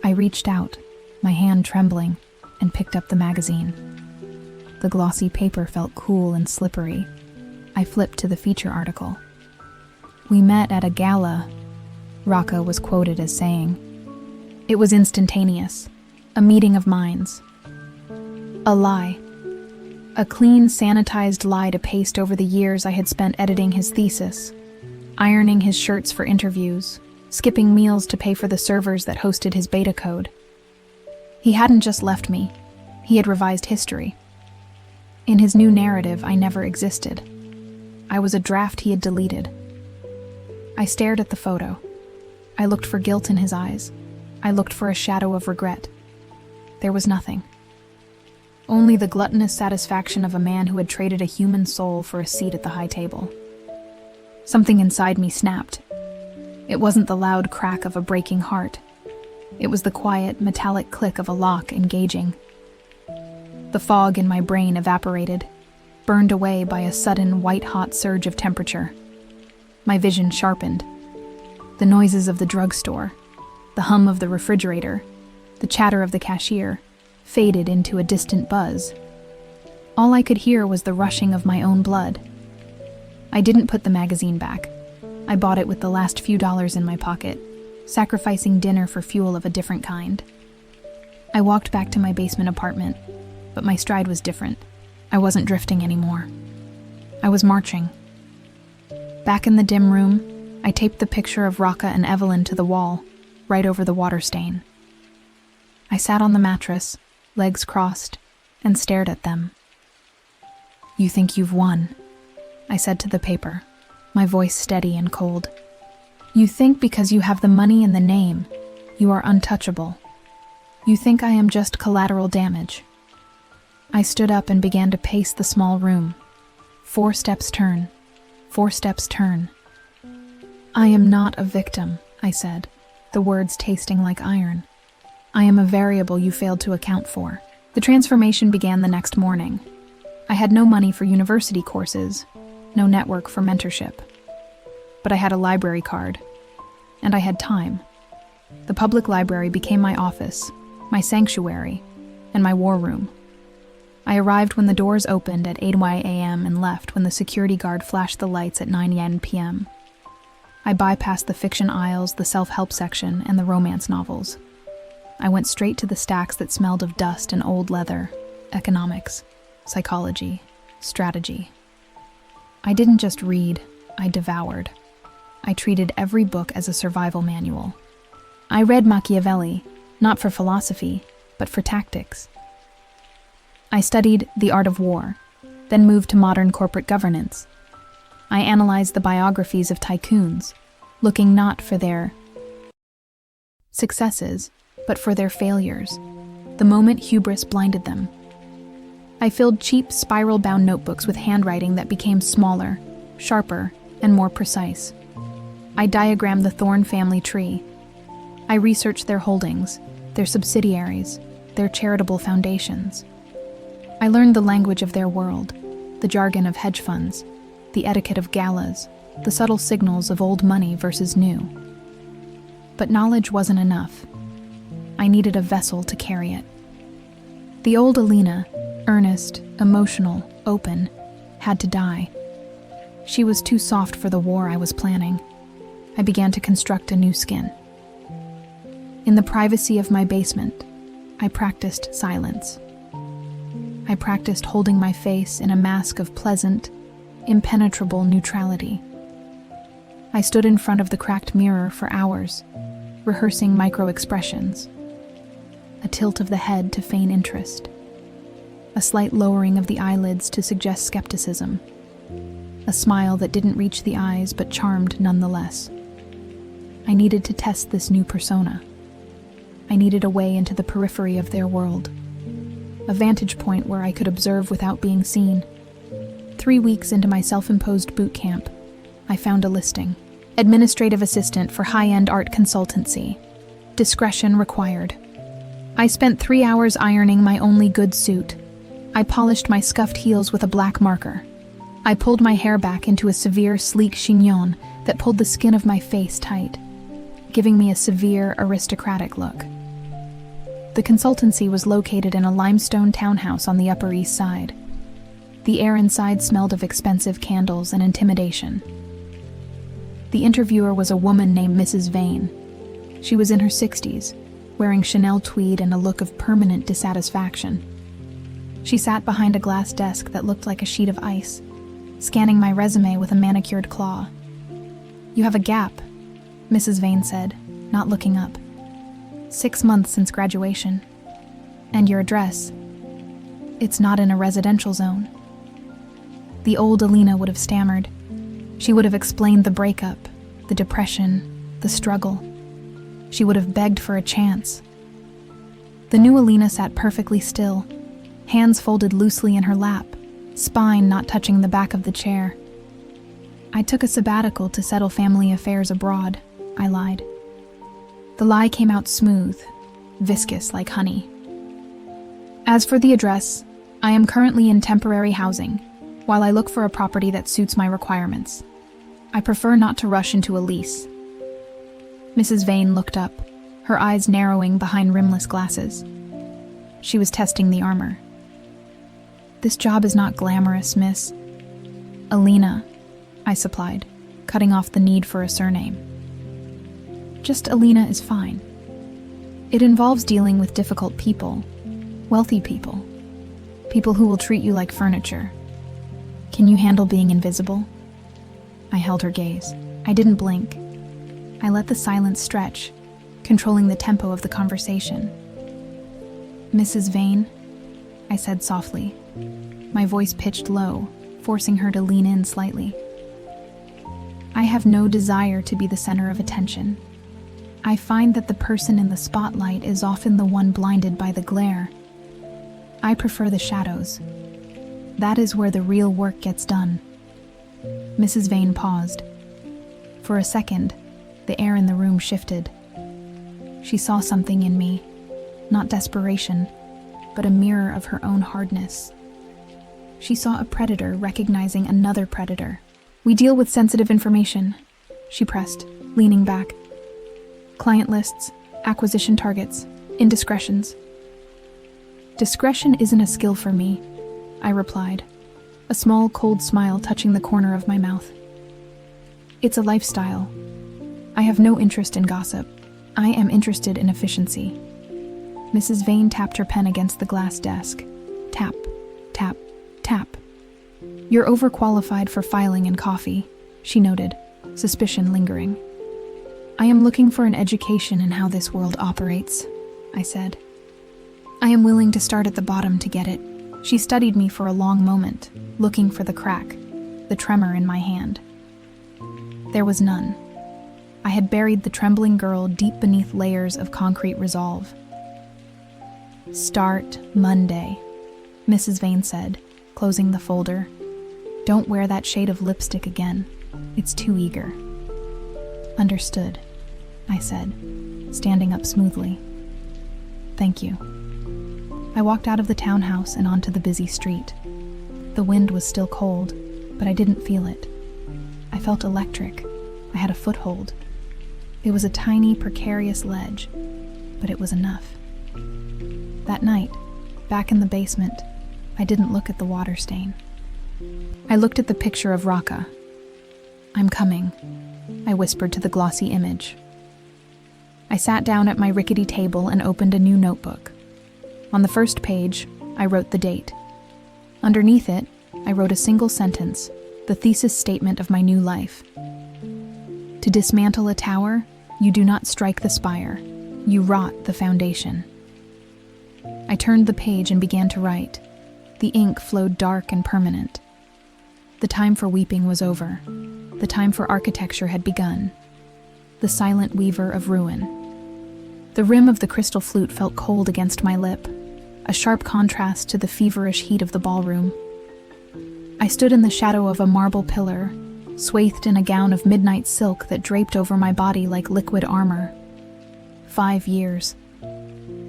I reached out, my hand trembling, and picked up the magazine. The glossy paper felt cool and slippery. I flipped to the feature article. "We met at a gala," Rocca was quoted as saying. It was instantaneous. A meeting of minds. A lie. A clean, sanitized lie to paste over the years I had spent editing his thesis, ironing his shirts for interviews, skipping meals to pay for the servers that hosted his beta code. He hadn't just left me, he had revised history. In his new narrative, I never existed. I was a draft he had deleted. I stared at the photo. I looked for guilt in his eyes. I looked for a shadow of regret. There was nothing. Only the gluttonous satisfaction of a man who had traded a human soul for a seat at the high table. Something inside me snapped. It wasn't the loud crack of a breaking heart. It was the quiet, metallic click of a lock engaging. The fog in my brain evaporated, burned away by a sudden white-hot surge of temperature. My vision sharpened. The noises of the drugstore, the hum of the refrigerator, the chatter of the cashier, faded into a distant buzz. All I could hear was the rushing of my own blood. I didn't put the magazine back. I bought it with the last few dollars in my pocket, sacrificing dinner for fuel of a different kind. I walked back to my basement apartment, but my stride was different. I wasn't drifting anymore. I was marching. Back in the dim room, I taped the picture of Rocca and Evelyn to the wall, right over the water stain. I sat on the mattress, legs crossed, and stared at them. "You think you've won," I said to the paper, my voice steady and cold. "You think because you have the money and the name, you are untouchable. You think I am just collateral damage." I stood up and began to pace the small room. 4 steps turn, 4 steps turn. "I am not a victim," I said, the words tasting like iron. "I am a variable you failed to account for." The transformation began the next morning. I had no money for university courses, no network for mentorship. But I had a library card, and I had time. The public library became my office, my sanctuary, and my war room. I arrived when the doors opened at 8 a.m. and left when the security guard flashed the lights at 9 p.m. I bypassed the fiction aisles, the self-help section, and the romance novels. I went straight to the stacks that smelled of dust and old leather, economics, psychology, strategy. I didn't just read, I devoured. I treated every book as a survival manual. I read Machiavelli, not for philosophy, but for tactics. I studied the art of war, then moved to modern corporate governance. I analyzed the biographies of tycoons, looking not for their successes, but for their failures, the moment hubris blinded them. I filled cheap, spiral-bound notebooks with handwriting that became smaller, sharper, and more precise. I diagrammed the Thorne family tree. I researched their holdings, their subsidiaries, their charitable foundations. I learned the language of their world, the jargon of hedge funds, the etiquette of galas, the subtle signals of old money versus new. But knowledge wasn't enough. I needed a vessel to carry it. The old Alina, earnest, emotional, open, had to die. She was too soft for the war I was planning. I began to construct a new skin. In the privacy of my basement, I practiced silence. I practiced holding my face in a mask of pleasant, impenetrable neutrality. I stood in front of the cracked mirror for hours, rehearsing micro-expressions. A tilt of the head to feign interest. A slight lowering of the eyelids to suggest skepticism. A smile that didn't reach the eyes but charmed nonetheless. I needed to test this new persona. I needed a way into the periphery of their world. A vantage point where I could observe without being seen. 3 weeks into my self-imposed boot camp, I found a listing. Administrative assistant for high-end art consultancy. Discretion required. I spent 3 hours ironing my only good suit. I polished my scuffed heels with a black marker. I pulled my hair back into a severe, sleek chignon that pulled the skin of my face tight, giving me a severe, aristocratic look. The consultancy was located in a limestone townhouse on the Upper East Side. The air inside smelled of expensive candles and intimidation. The interviewer was a woman named Mrs. Vane. She was in her 60s, wearing Chanel tweed and a look of permanent dissatisfaction. She sat behind a glass desk that looked like a sheet of ice, scanning my resume with a manicured claw. "You have a gap," Mrs. Vane said, not looking up. "6 months since graduation. And your address. It's not in a residential zone." The old Alina would have stammered. She would have explained the breakup, the depression, the struggle. She would have begged for a chance. The new Alina sat perfectly still, hands folded loosely in her lap, spine not touching the back of the chair. "I took a sabbatical to settle family affairs abroad," I lied. The lie came out smooth, viscous like honey. "As for the address, I am currently in temporary housing, while I look for a property that suits my requirements. I prefer not to rush into a lease." Mrs. Vane looked up, her eyes narrowing behind rimless glasses. She was testing the armor. "This job is not glamorous, miss." "Alina," I supplied, cutting off the need for a surname. "Just Alina is fine. It involves dealing with difficult people, wealthy people, people who will treat you like furniture. Can you handle being invisible?" I held her gaze. I didn't blink. I let the silence stretch, controlling the tempo of the conversation. "Mrs. Vane," I said softly, my voice pitched low, forcing her to lean in slightly. "I have no desire to be the center of attention. I find that the person in the spotlight is often the one blinded by the glare. I prefer the shadows. That is where the real work gets done." Mrs. Vane paused. For a second, the air in the room shifted. She saw something in me, not desperation, but a mirror of her own hardness. She saw a predator recognizing another predator. "We deal with sensitive information," she pressed, leaning back. "Client lists, acquisition targets, indiscretions." "Discretion isn't a skill for me," I replied, a small cold smile touching the corner of my mouth. "It's a lifestyle. I have no interest in gossip. I am interested in efficiency." Mrs. Vane tapped her pen against the glass desk. Tap, tap, tap. "You're overqualified for filing and coffee," she noted, suspicion lingering. "I am looking for an education in how this world operates," I said. "I am willing to start at the bottom to get it." She studied me for a long moment, looking for the crack, the tremor in my hand. There was none. I had buried the trembling girl deep beneath layers of concrete resolve. "Start Monday," Mrs. Vane said, closing the folder. "Don't wear that shade of lipstick again. It's too eager." "Understood," I said, standing up smoothly. "Thank you." I walked out of the townhouse and onto the busy street. The wind was still cold, but I didn't feel it. I felt electric. I had a foothold. It was a tiny, precarious ledge, but it was enough. That night, back in the basement, I didn't look at the water stain. I looked at the picture of Raka. "I'm coming," I whispered to the glossy image. I sat down at my rickety table and opened a new notebook. On the first page, I wrote the date. Underneath it, I wrote a single sentence, the thesis statement of my new life. "To dismantle a tower, you do not strike the spire, you rot the foundation." I turned the page and began to write. The ink flowed dark and permanent. The time for weeping was over. The time for architecture had begun. The silent weaver of ruin. The rim of the crystal flute felt cold against my lip, a sharp contrast to the feverish heat of the ballroom. I stood in the shadow of a marble pillar, swathed in a gown of midnight silk that draped over my body like liquid armor. 5 years.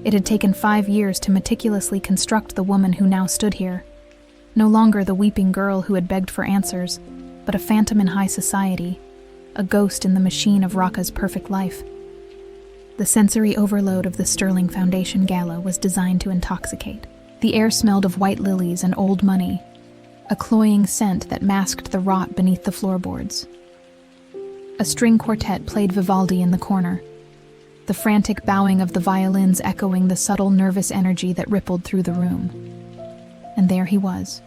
It had taken 5 years to meticulously construct the woman who now stood here. No longer the weeping girl who had begged for answers, but a phantom in high society, a ghost in the machine of Raka's perfect life. The sensory overload of the Sterling Foundation Gala was designed to intoxicate. The air smelled of white lilies and old money, a cloying scent that masked the rot beneath the floorboards. A string quartet played Vivaldi in the corner. the frantic bowing of the violins echoing the subtle nervous energy that rippled through the room. And there he was.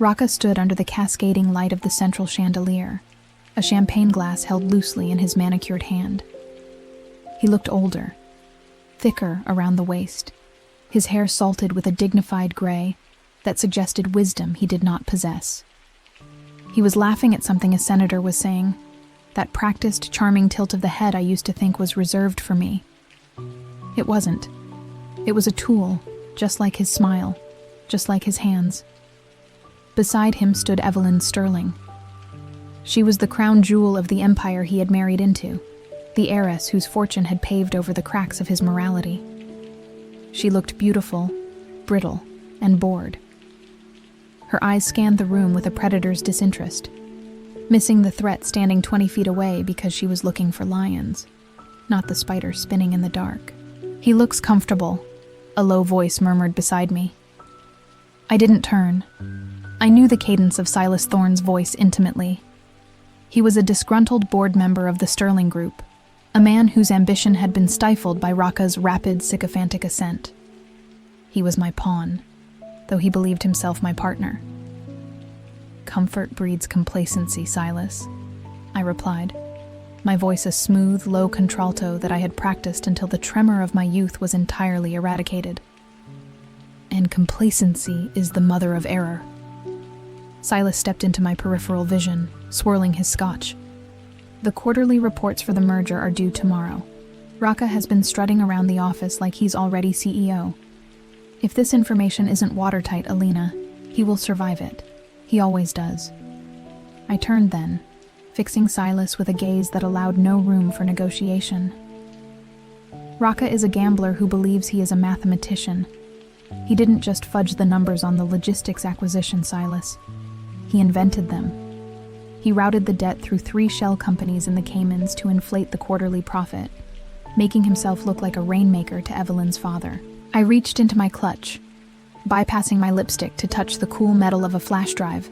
Rocca stood under the cascading light of the central chandelier, a champagne glass held loosely in his manicured hand. He looked older, thicker around the waist, his hair salted with a dignified gray that suggested wisdom he did not possess. He was laughing at something a senator was saying, that practiced, charming tilt of the head I used to think was reserved for me. It wasn't. It was a tool, just like his smile, just like his hands. Beside him stood Evelyn Sterling. She was the crown jewel of the empire he had married into, the heiress whose fortune had paved over the cracks of his morality. She looked beautiful, brittle, and bored. Her eyes scanned the room with a predator's disinterest, missing the threat standing 20 feet away because she was looking for lions, not the spider spinning in the dark. "He looks comfortable," a low voice murmured beside me. I didn't turn. I knew the cadence of Silas Thorne's voice intimately. He was a disgruntled board member of the Sterling Group, a man whose ambition had been stifled by Rocca's rapid, sycophantic ascent. He was my pawn, though he believed himself my partner. "Comfort breeds complacency, Silas," I replied, my voice a smooth, low contralto that I had practiced until the tremor of my youth was entirely eradicated. "And complacency is the mother of error." Silas stepped into my peripheral vision, swirling his scotch. "The quarterly reports for the merger are due tomorrow. Rocca has been strutting around the office like he's already CEO. If this information isn't watertight, Alina, he will survive it. He always does." I turned then, fixing Silas with a gaze that allowed no room for negotiation. Rocca is a gambler who believes he is a mathematician. He didn't just fudge the numbers on the logistics acquisition, Silas. He invented them. He routed the debt through 3 shell companies in the Caymans to inflate the quarterly profit, making himself look like a rainmaker to Evelyn's father. I reached into my clutch, bypassing my lipstick to touch the cool metal of a flash drive,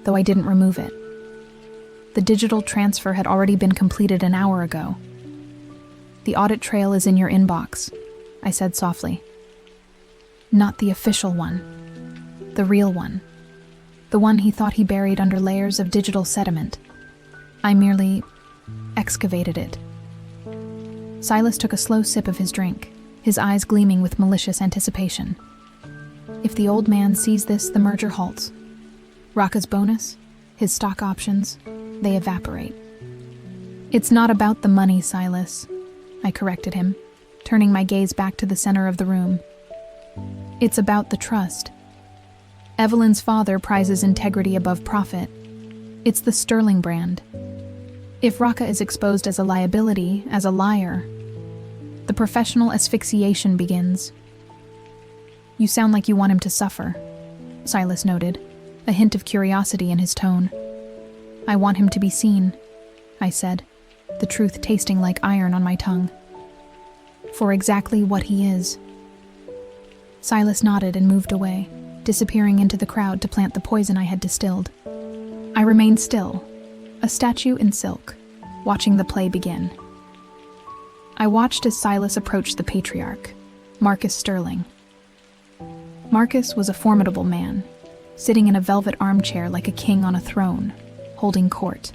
though I didn't remove it. The digital transfer had already been completed an hour ago. "The audit trail is in your inbox," I said softly. Not the official one, the real one. The one he thought he buried under layers of digital sediment. I merely excavated it. Silas took a slow sip of his drink, his eyes gleaming with malicious anticipation. If the old man sees this, the merger halts. Rocca's bonus, his stock options, they evaporate. "It's not about the money, Silas," I corrected him, turning my gaze back to the center of the room. "It's about the trust. Evelyn's father prizes integrity above profit. It's the Sterling brand. If Rocca is exposed as a liability, as a liar, the professional asphyxiation begins." "You sound like you want him to suffer," Silas noted, a hint of curiosity in his tone. "I want him to be seen," I said, the truth tasting like iron on my tongue. "For exactly what he is." Silas nodded and moved away, disappearing into the crowd to plant the poison I had distilled. I remained still, a statue in silk, watching the play begin. I watched as Silas approached the patriarch, Marcus Sterling. Marcus was a formidable man, sitting in a velvet armchair like a king on a throne, holding court.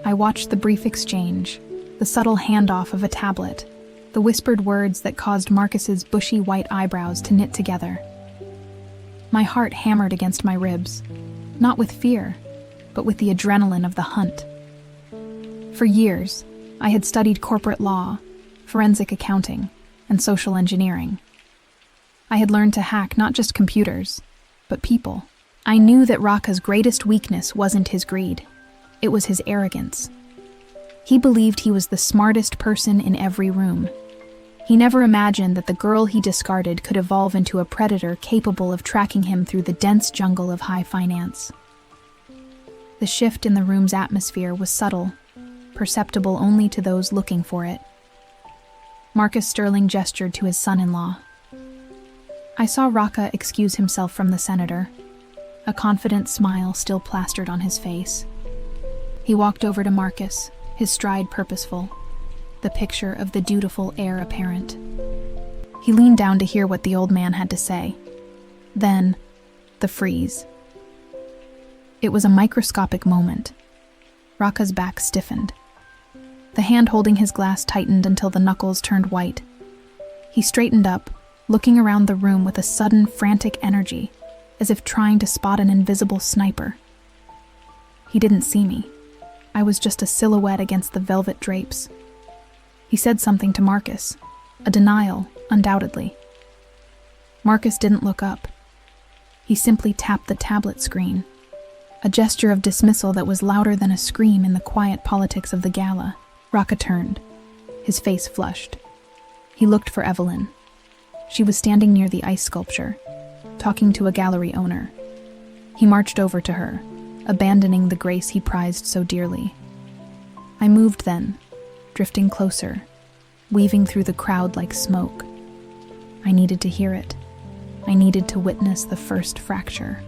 I watched the brief exchange, the subtle handoff of a tablet, the whispered words that caused Marcus's bushy white eyebrows to knit together. My heart hammered against my ribs, not with fear, but with the adrenaline of the hunt. For years, I had studied corporate law, forensic accounting, and social engineering. I had learned to hack not just computers, but people. I knew that Rocca's greatest weakness wasn't his greed. It was his arrogance. He believed he was the smartest person in every room. He never imagined that the girl he discarded could evolve into a predator capable of tracking him through the dense jungle of high finance. The shift in the room's atmosphere was subtle, perceptible only to those looking for it. Marcus Sterling gestured to his son-in-law. I saw Rocca excuse himself from the senator, a confident smile still plastered on his face. He walked over to Marcus, his stride purposeful. the picture of the dutiful heir apparent. He leaned down to hear what the old man had to say. Then, the freeze. It was a microscopic moment. Raka's back stiffened. The hand holding his glass tightened until the knuckles turned white. He straightened up, looking around the room with a sudden, frantic energy, as if trying to spot an invisible sniper. He didn't see me. I was just a silhouette against the velvet drapes. He said something to Marcus, a denial, undoubtedly. Marcus didn't look up. He simply tapped the tablet screen, a gesture of dismissal that was louder than a scream in the quiet politics of the gala. Raka turned, his face flushed. He looked for Evelyn. She was standing near the ice sculpture, talking to a gallery owner. He marched over to her, abandoning the grace he prized so dearly. I moved then, drifting closer, weaving through the crowd like smoke. I needed to hear it. I needed to witness the first fracture.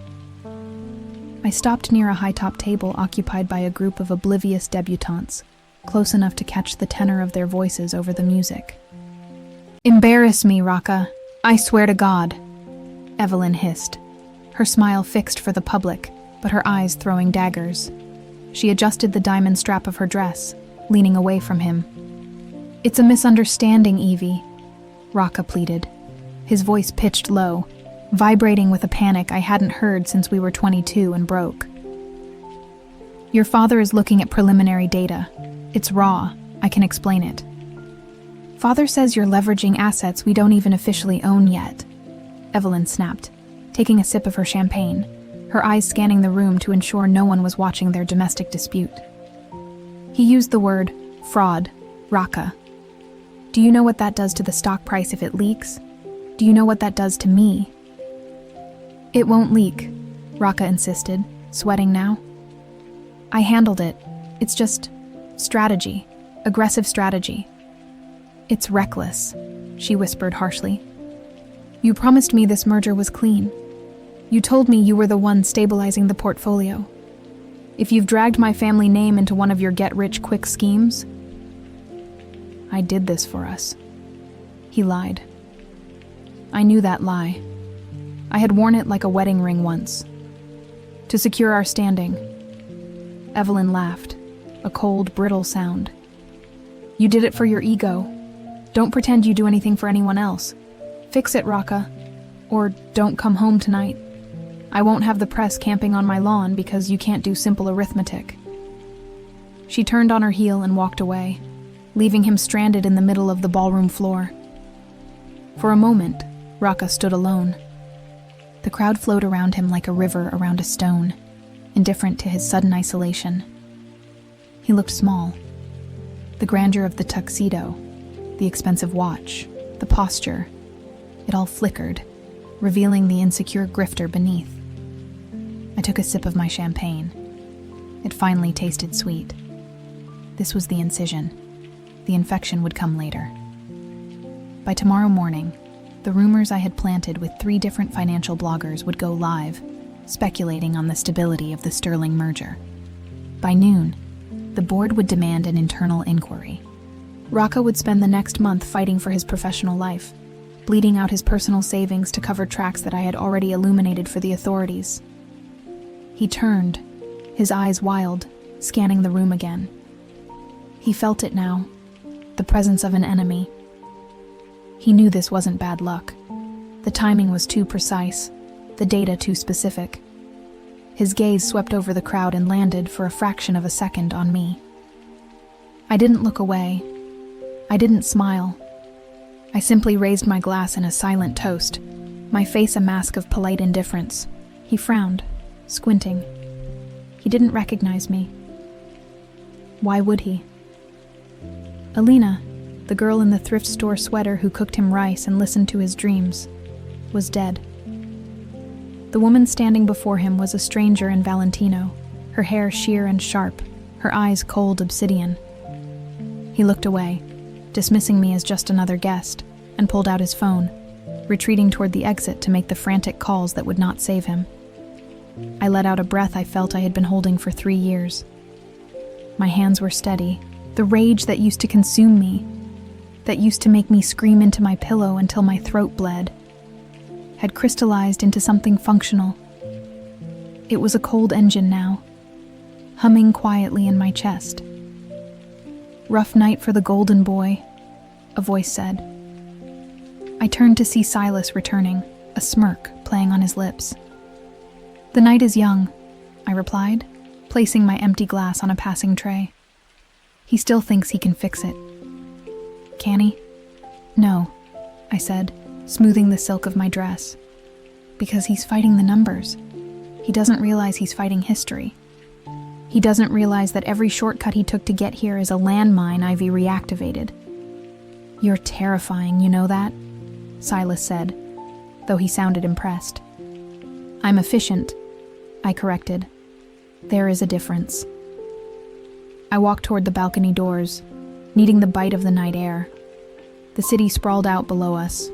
I stopped near a high-top table occupied by a group of oblivious debutantes, close enough to catch the tenor of their voices over the music. "Embarrass me, Raka. I swear to God," Evelyn hissed, her smile fixed for the public, but her eyes throwing daggers. She adjusted the diamond strap of her dress, leaning away from him. "It's a misunderstanding, Evie," Raka pleaded, his voice pitched low, vibrating with a panic I hadn't heard since we were 22 and broke. "Your father is looking at preliminary data. It's raw. I can explain it. Father says you're leveraging assets we don't even officially own yet," Evelyn snapped, taking a sip of her champagne, her eyes scanning the room to ensure no one was watching their domestic dispute. He used the word fraud, Raka. "Do you know what that does to the stock price if it leaks? Do you know what that does to me?" "It won't leak," Raka insisted, sweating now. "I handled it. It's just strategy, aggressive strategy." "It's reckless," she whispered harshly. "You promised me this merger was clean. You told me you were the one stabilizing the portfolio. If you've dragged my family name into one of your get-rich-quick schemes..." "I did this for us." He lied. I knew that lie. I had worn it like a wedding ring once. To secure our standing. Evelyn laughed, a cold, brittle sound. "You did it for your ego. Don't pretend you do anything for anyone else. Fix it, Raka. Or don't come home tonight. I won't have the press camping on my lawn because you can't do simple arithmetic." She turned on her heel and walked away, leaving him stranded in the middle of the ballroom floor. For a moment, Raka stood alone. The crowd flowed around him like a river around a stone, indifferent to his sudden isolation. He looked small. The grandeur of the tuxedo, the expensive watch, the posture, it all flickered, revealing the insecure grifter beneath. I took a sip of my champagne. It finally tasted sweet. This was the incision. The infection would come later. By tomorrow morning, the rumors I had planted with 3 different financial bloggers would go live, speculating on the stability of the Sterling merger. By noon, the board would demand an internal inquiry. Raka would spend the next month fighting for his professional life, bleeding out his personal savings to cover tracks that I had already illuminated for the authorities. He turned, his eyes wild, scanning the room again. He felt it now, the presence of an enemy. He knew this wasn't bad luck. The timing was too precise, the data too specific. His gaze swept over the crowd and landed for a fraction of a second on me. I didn't look away. I didn't smile. I simply raised my glass in a silent toast, my face a mask of polite indifference. He frowned, squinting. He didn't recognize me. Why would he? Alina, the girl in the thrift store sweater who cooked him rice and listened to his dreams, was dead. The woman standing before him was a stranger in Valentino, her hair sheer and sharp, her eyes cold obsidian. He looked away, dismissing me as just another guest, and pulled out his phone, retreating toward the exit to make the frantic calls that would not save him. I let out a breath I felt I had been holding for 3 years. My hands were steady, The rage that used to consume me, that used to make me scream into my pillow until my throat bled, had crystallized into something functional. It was a cold engine now, humming quietly in my chest. "Rough night for the golden boy," a voice said. I turned to see Silas returning, a smirk playing on his lips. "The night is young," I replied, placing my empty glass on a passing tray. "He still thinks he can fix it." "Can he?" "No," I said, smoothing the silk of my dress. "Because he's fighting the numbers. He doesn't realize he's fighting history. He doesn't realize that every shortcut he took to get here is a landmine I've reactivated." "You're terrifying, you know that?" Silas said, though he sounded impressed. "I'm efficient," I corrected. "There is a difference." I walked toward the balcony doors, needing the bite of the night air. The city sprawled out below us,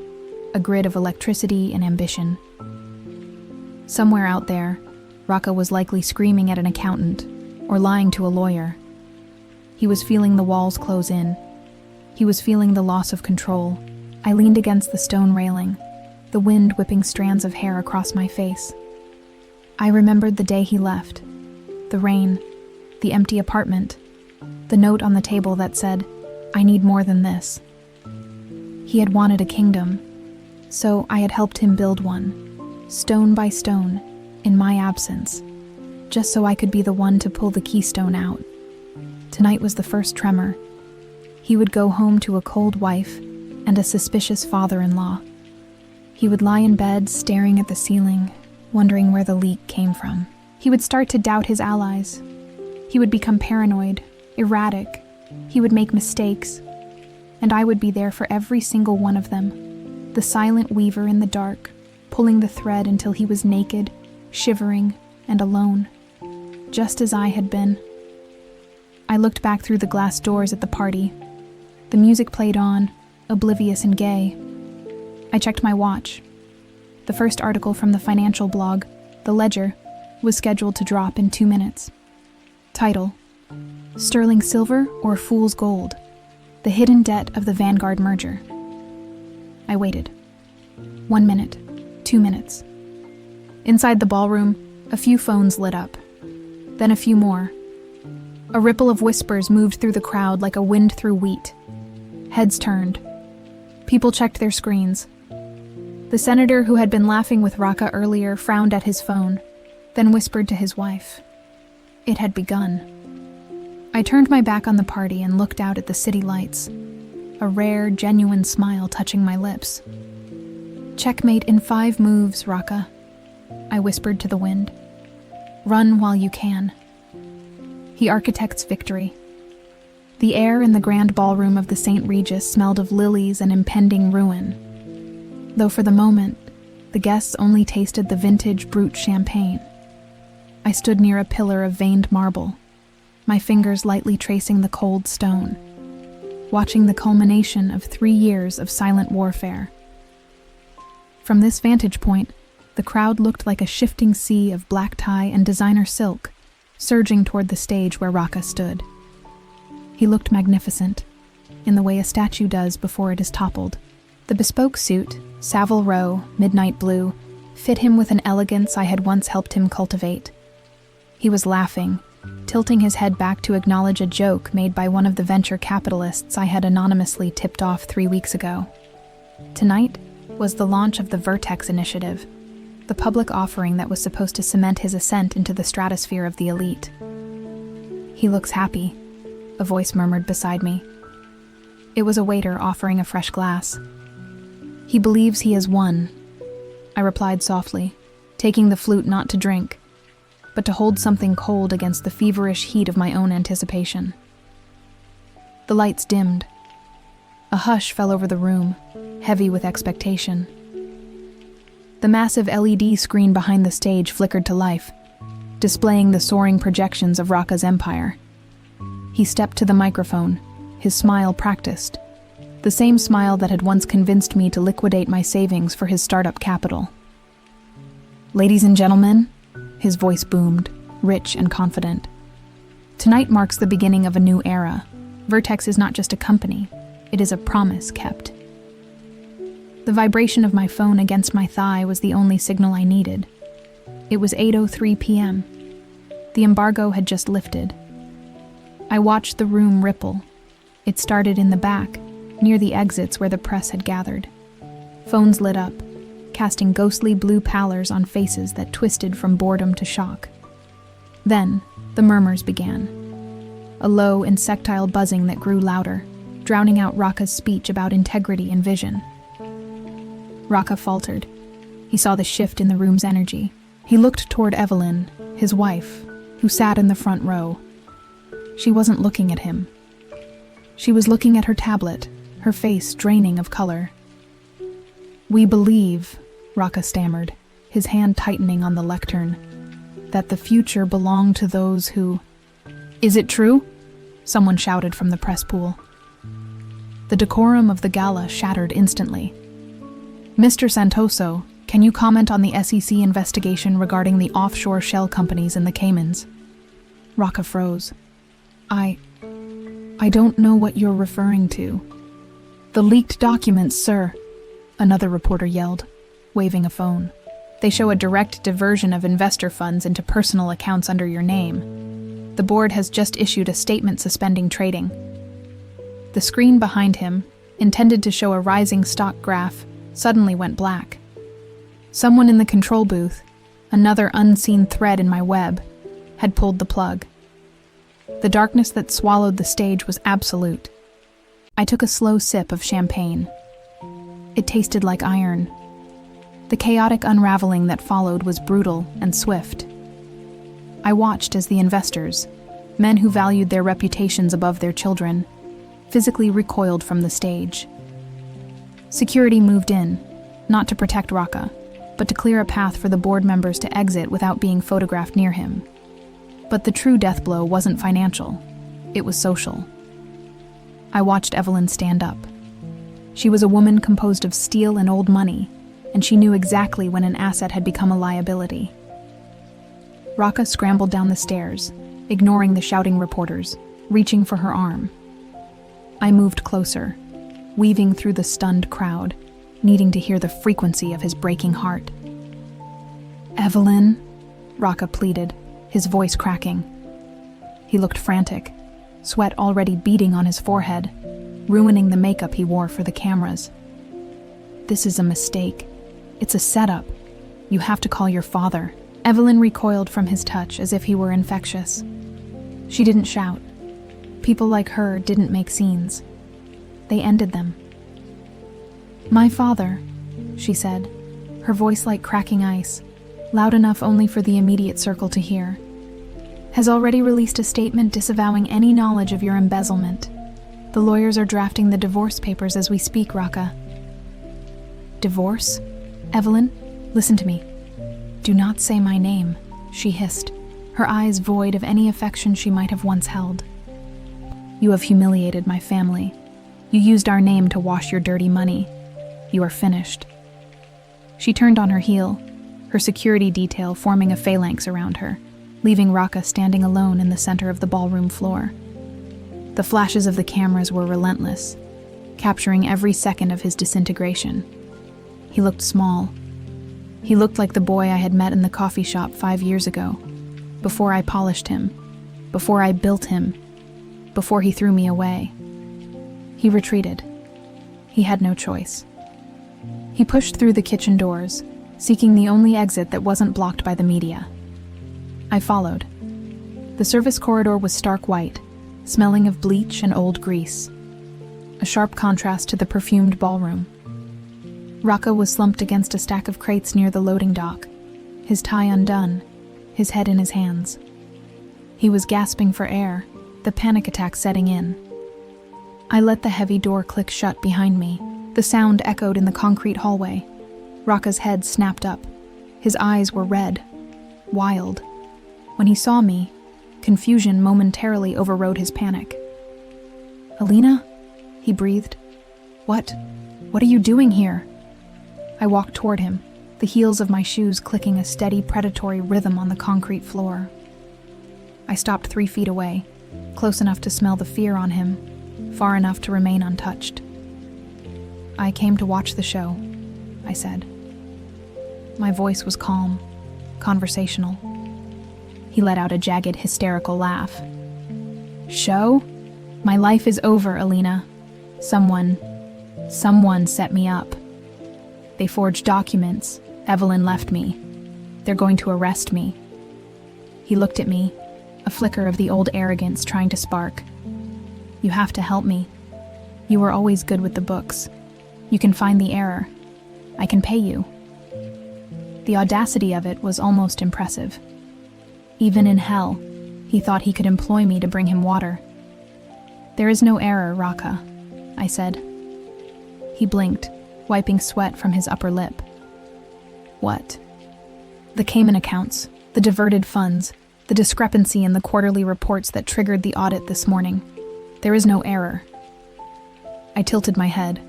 a grid of electricity and ambition. Somewhere out there, Raka was likely screaming at an accountant or lying to a lawyer. He was feeling the walls close in. He was feeling the loss of control. I leaned against the stone railing, the wind whipping strands of hair across my face. I remembered the day he left, the rain, the empty apartment, the note on the table that said, "I need more than this." He had wanted a kingdom, so I had helped him build one, stone by stone, in my absence, just so I could be the one to pull the keystone out. Tonight was the first tremor. He would go home to a cold wife and a suspicious father-in-law. He would lie in bed staring at the ceiling, wondering where the leak came from. He would start to doubt his allies. He would become paranoid, erratic. He would make mistakes, and I would be there for every single one of them, the silent weaver in the dark, pulling the thread until he was naked, shivering, and alone, just as I had been. I looked back through the glass doors at the party. The music played on, oblivious and gay. I checked my watch. The first article from the financial blog, The Ledger, was scheduled to drop in 2 minutes. Title: Sterling Silver or Fool's Gold? The Hidden Debt of the Vanguard Merger. I waited. 1 minute, 2 minutes. Inside the ballroom, a few phones lit up. Then a few more. A ripple of whispers moved through the crowd like a wind through wheat. Heads turned. People checked their screens. The senator who had been laughing with Raka earlier frowned at his phone, then whispered to his wife. It had begun. I turned my back on the party and looked out at the city lights, a rare, genuine smile touching my lips. "Checkmate in 5 moves, Raka," I whispered to the wind. "Run while you can." He architects victory. The air in the grand ballroom of the St. Regis smelled of lilies and impending ruin, though for the moment, the guests only tasted the vintage brut champagne. I stood near a pillar of veined marble, my fingers lightly tracing the cold stone, watching the culmination of 3 years of silent warfare. From this vantage point, the crowd looked like a shifting sea of black tie and designer silk, surging toward the stage where Raka stood. He looked magnificent, in the way a statue does before it is toppled. The bespoke suit, Savile Row, midnight blue, fit him with an elegance I had once helped him cultivate. He was laughing, tilting his head back to acknowledge a joke made by one of the venture capitalists I had anonymously tipped off 3 weeks ago. Tonight was the launch of the Vertex Initiative, the public offering that was supposed to cement his ascent into the stratosphere of the elite. "He looks happy," a voice murmured beside me. It was a waiter offering a fresh glass. "He believes he has won," I replied softly, taking the flute not to drink, but to hold something cold against the feverish heat of my own anticipation. The lights dimmed. A hush fell over the room, heavy with expectation. The massive LED screen behind the stage flickered to life, displaying the soaring projections of Raka's empire. He stepped to the microphone, his smile practiced, the same smile that had once convinced me to liquidate my savings for his startup capital. "Ladies and gentlemen," his voice boomed, rich and confident. "Tonight marks the beginning of a new era, Vertex is not just a company, it is a promise kept. The vibration of my phone against my thigh was the only signal I needed. It was 8:03 p.m. The embargo had just lifted. I watched the room ripple. It started in the back, near the exits where the press had gathered. Phones lit up, casting ghostly blue pallors on faces that twisted from boredom to shock. Then, the murmurs began. A low, insectile buzzing that grew louder, drowning out Raka's speech about integrity and vision. Raka faltered. He saw the shift in the room's energy. He looked toward Evelyn, his wife, who sat in the front row. She wasn't looking at him. She was looking at her tablet, her face draining of color. "We believe," Raka stammered, his hand tightening on the lectern, "that the future belonged to those who—" "Is it true?" someone shouted from the press pool. The decorum of the gala shattered instantly. "Mr. Santoso, can you comment on the SEC investigation regarding the offshore shell companies in the Caymans?" Raka froze. I don't know what you're referring to." "The leaked documents, sir," another reporter yelled, waving a phone. "They show a direct diversion of investor funds into personal accounts under your name. The board has just issued a statement suspending trading." The screen behind him, intended to show a rising stock graph, suddenly went black. Someone in the control booth, another unseen thread in my web, had pulled the plug. The darkness that swallowed the stage was absolute. I took a slow sip of champagne. It tasted like iron. The chaotic unraveling that followed was brutal and swift. I watched as the investors, men who valued their reputations above their children, physically recoiled from the stage. Security moved in, not to protect Raka, but to clear a path for the board members to exit without being photographed near him. But the true death blow wasn't financial, it was social. I watched Evelyn stand up. She was a woman composed of steel and old money, and she knew exactly when an asset had become a liability. Raka scrambled down the stairs, ignoring the shouting reporters, reaching for her arm. I moved closer, weaving through the stunned crowd, needing to hear the frequency of his breaking heart. "Evelyn," Raka pleaded, his voice cracking. He looked frantic, sweat already beading on his forehead, ruining the makeup he wore for the cameras. "This is a mistake. It's a setup. You have to call your father." Evelyn recoiled from his touch as if he were infectious. She didn't shout. People like her didn't make scenes. They ended them. "My father," she said, her voice like cracking ice, loud enough only for the immediate circle to hear, "has already released a statement disavowing any knowledge of your embezzlement. The lawyers are drafting the divorce papers as we speak, Raka." "Divorce? Evelyn, listen to me. Do not say my name," she hissed, her eyes void of any affection she might have once held. "You have humiliated my family. You used our name to wash your dirty money. You are finished." She turned on her heel, her security detail forming a phalanx around her, leaving Raka standing alone in the center of the ballroom floor. The flashes of the cameras were relentless, capturing every second of his disintegration. He looked small. He looked like the boy I had met in the coffee shop 5 years ago, before I polished him, before I built him, before he threw me away. He retreated. He had no choice. He pushed through the kitchen doors, seeking the only exit that wasn't blocked by the media. I followed. The service corridor was stark white, smelling of bleach and old grease, a sharp contrast to the perfumed ballroom. Raka was slumped against a stack of crates near the loading dock, his tie undone, his head in his hands. He was gasping for air, the panic attack setting in. I let the heavy door click shut behind me. The sound echoed in the concrete hallway. Raka's head snapped up. His eyes were red, wild. When he saw me, confusion momentarily overrode his panic. "Alina?" he breathed. What are you doing here?" I walked toward him, the heels of my shoes clicking a steady predatory rhythm on the concrete floor. I stopped 3 feet away, close enough to smell the fear on him, far enough to remain untouched. "I came to watch the show," I said. My voice was calm, conversational. He let out a jagged, hysterical laugh. "Show? My life is over, Alina. Someone set me up. They forged documents. Evelyn left me. They're going to arrest me." He looked at me, a flicker of the old arrogance trying to spark. "You have to help me. You were always good with the books. You can find the error. I can pay you." The audacity of it was almost impressive. Even in hell, he thought he could employ me to bring him water. "There is no error, Raka," I said. He blinked, wiping sweat from his upper lip. "What?" "The Cayman accounts, the diverted funds, the discrepancy in the quarterly reports that triggered the audit this morning. There is no error." I tilted my head.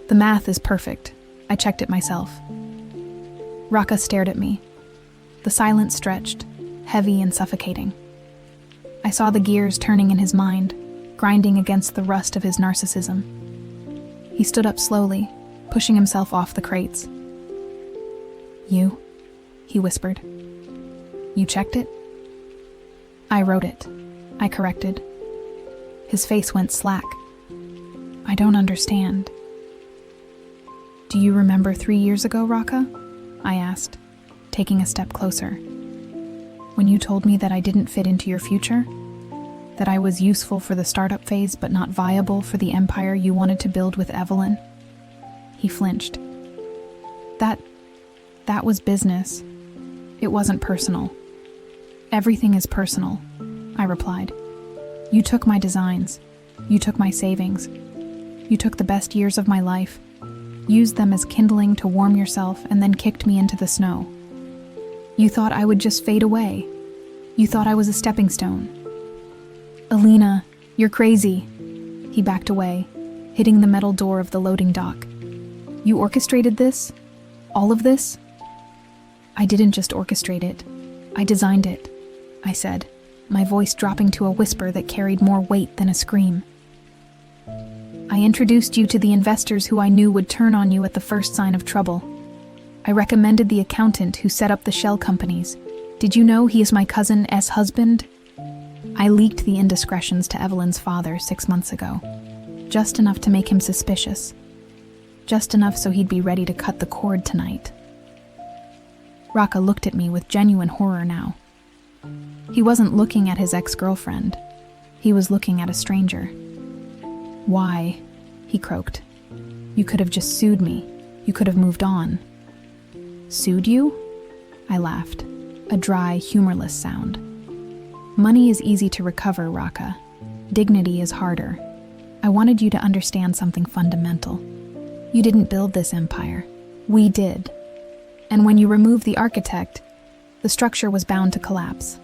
"The math is perfect. I checked it myself." Raka stared at me. The silence stretched, heavy and suffocating. I saw the gears turning in his mind, grinding against the rust of his narcissism. He stood up slowly, pushing himself off the crates. "You?" he whispered. "You checked it?" "I wrote it," I corrected. His face went slack. "I don't understand." "Do you remember 3 years ago, Raka?" I asked, taking a step closer. "When you told me that I didn't fit into your future? That I was useful for the startup phase but not viable for the empire you wanted to build with Evelyn?" He flinched. That was business. It wasn't personal." "Everything is personal," I replied. "You took my designs. You took my savings. You took the best years of my life, used them as kindling to warm yourself, and then kicked me into the snow. You thought I would just fade away. You thought I was a stepping stone." "Alina, you're crazy." He backed away, hitting the metal door of the loading dock. "You orchestrated this? All of this?" "I didn't just orchestrate it. I designed it," I said, my voice dropping to a whisper that carried more weight than a scream. "I introduced you to the investors who I knew would turn on you at the first sign of trouble. I recommended the accountant who set up the shell companies. Did you know he is my cousin S. husband? I leaked the indiscretions to Evelyn's father 6 months ago. Just enough to make him suspicious. Just enough so he'd be ready to cut the cord tonight." Raka looked at me with genuine horror now. He wasn't looking at his ex-girlfriend. He was looking at a stranger. "Why?" he croaked. "You could have just sued me. You could have moved on." "Sued you?" I laughed, a dry, humorless sound. "Money is easy to recover, Raka. Dignity is harder. I wanted you to understand something fundamental. You didn't build this empire. We did. And when you removed the architect, the structure was bound to collapse."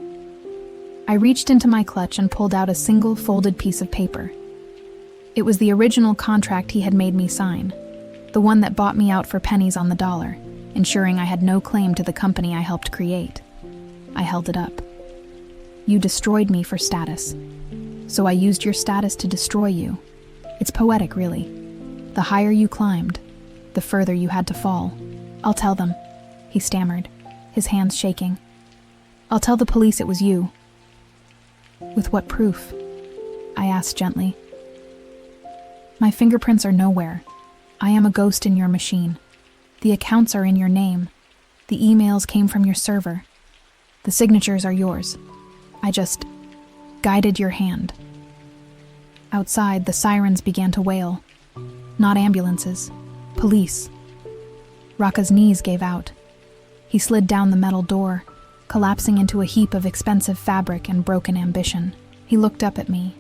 I reached into my clutch and pulled out a single folded piece of paper. It was the original contract he had made me sign, the one that bought me out for pennies on the dollar, ensuring I had no claim to the company I helped create. I held it up. "You destroyed me for status. So I used your status to destroy you. It's poetic, really. The higher you climbed, the further you had to fall. I'll tell them," he stammered, his hands shaking. "I'll tell the police it was you." "With what proof?" I asked gently. "My fingerprints are nowhere. I am a ghost in your machine. The accounts are in your name. The emails came from your server. The signatures are yours. I just guided your hand." Outside, the sirens began to wail. Not ambulances. Police. Raka's knees gave out. He slid down the metal door, collapsing into a heap of expensive fabric and broken ambition. He looked up at me,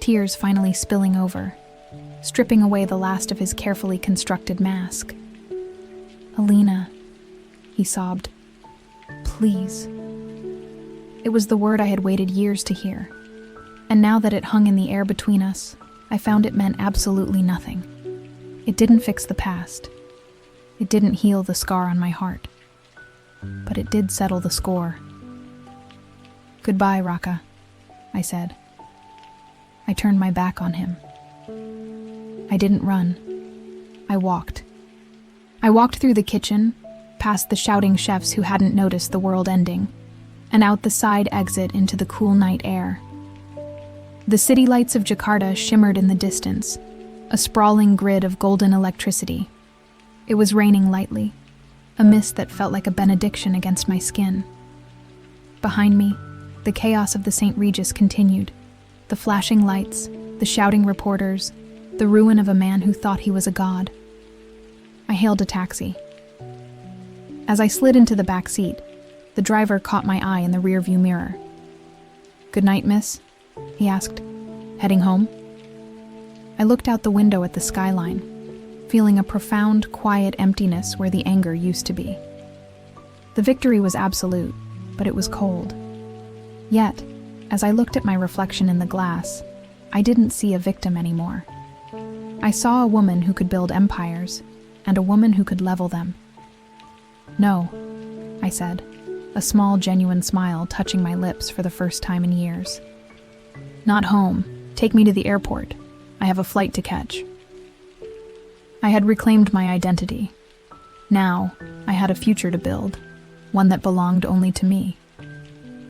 tears finally spilling over, stripping away the last of his carefully constructed mask. "Alina," he sobbed. "Please." It was the word I had waited years to hear, and now that it hung in the air between us, I found it meant absolutely nothing. It didn't fix the past. It didn't heal the scar on my heart. But it did settle the score. "Goodbye, Raka," I said. I turned my back on him. I didn't run. I walked. I walked through the kitchen, past the shouting chefs who hadn't noticed the world ending, and out the side exit into the cool night air. The city lights of Jakarta shimmered in the distance, a sprawling grid of golden electricity. It was raining lightly, a mist that felt like a benediction against my skin. Behind me, the chaos of the St. Regis continued, the flashing lights, the shouting reporters, the ruin of a man who thought he was a god. I hailed a taxi. As I slid into the back seat, the driver caught my eye in the rearview mirror. "Good night, miss?" he asked. "Heading home?" I looked out the window at the skyline, feeling a profound, quiet emptiness where the anger used to be. The victory was absolute, but it was cold. Yet, as I looked at my reflection in the glass, I didn't see a victim anymore. I saw a woman who could build empires, and a woman who could level them. "No," I said, a small, genuine smile touching my lips for the first time in years. "Not home. Take me to the airport. I have a flight to catch." I had reclaimed my identity. Now, I had a future to build, one that belonged only to me.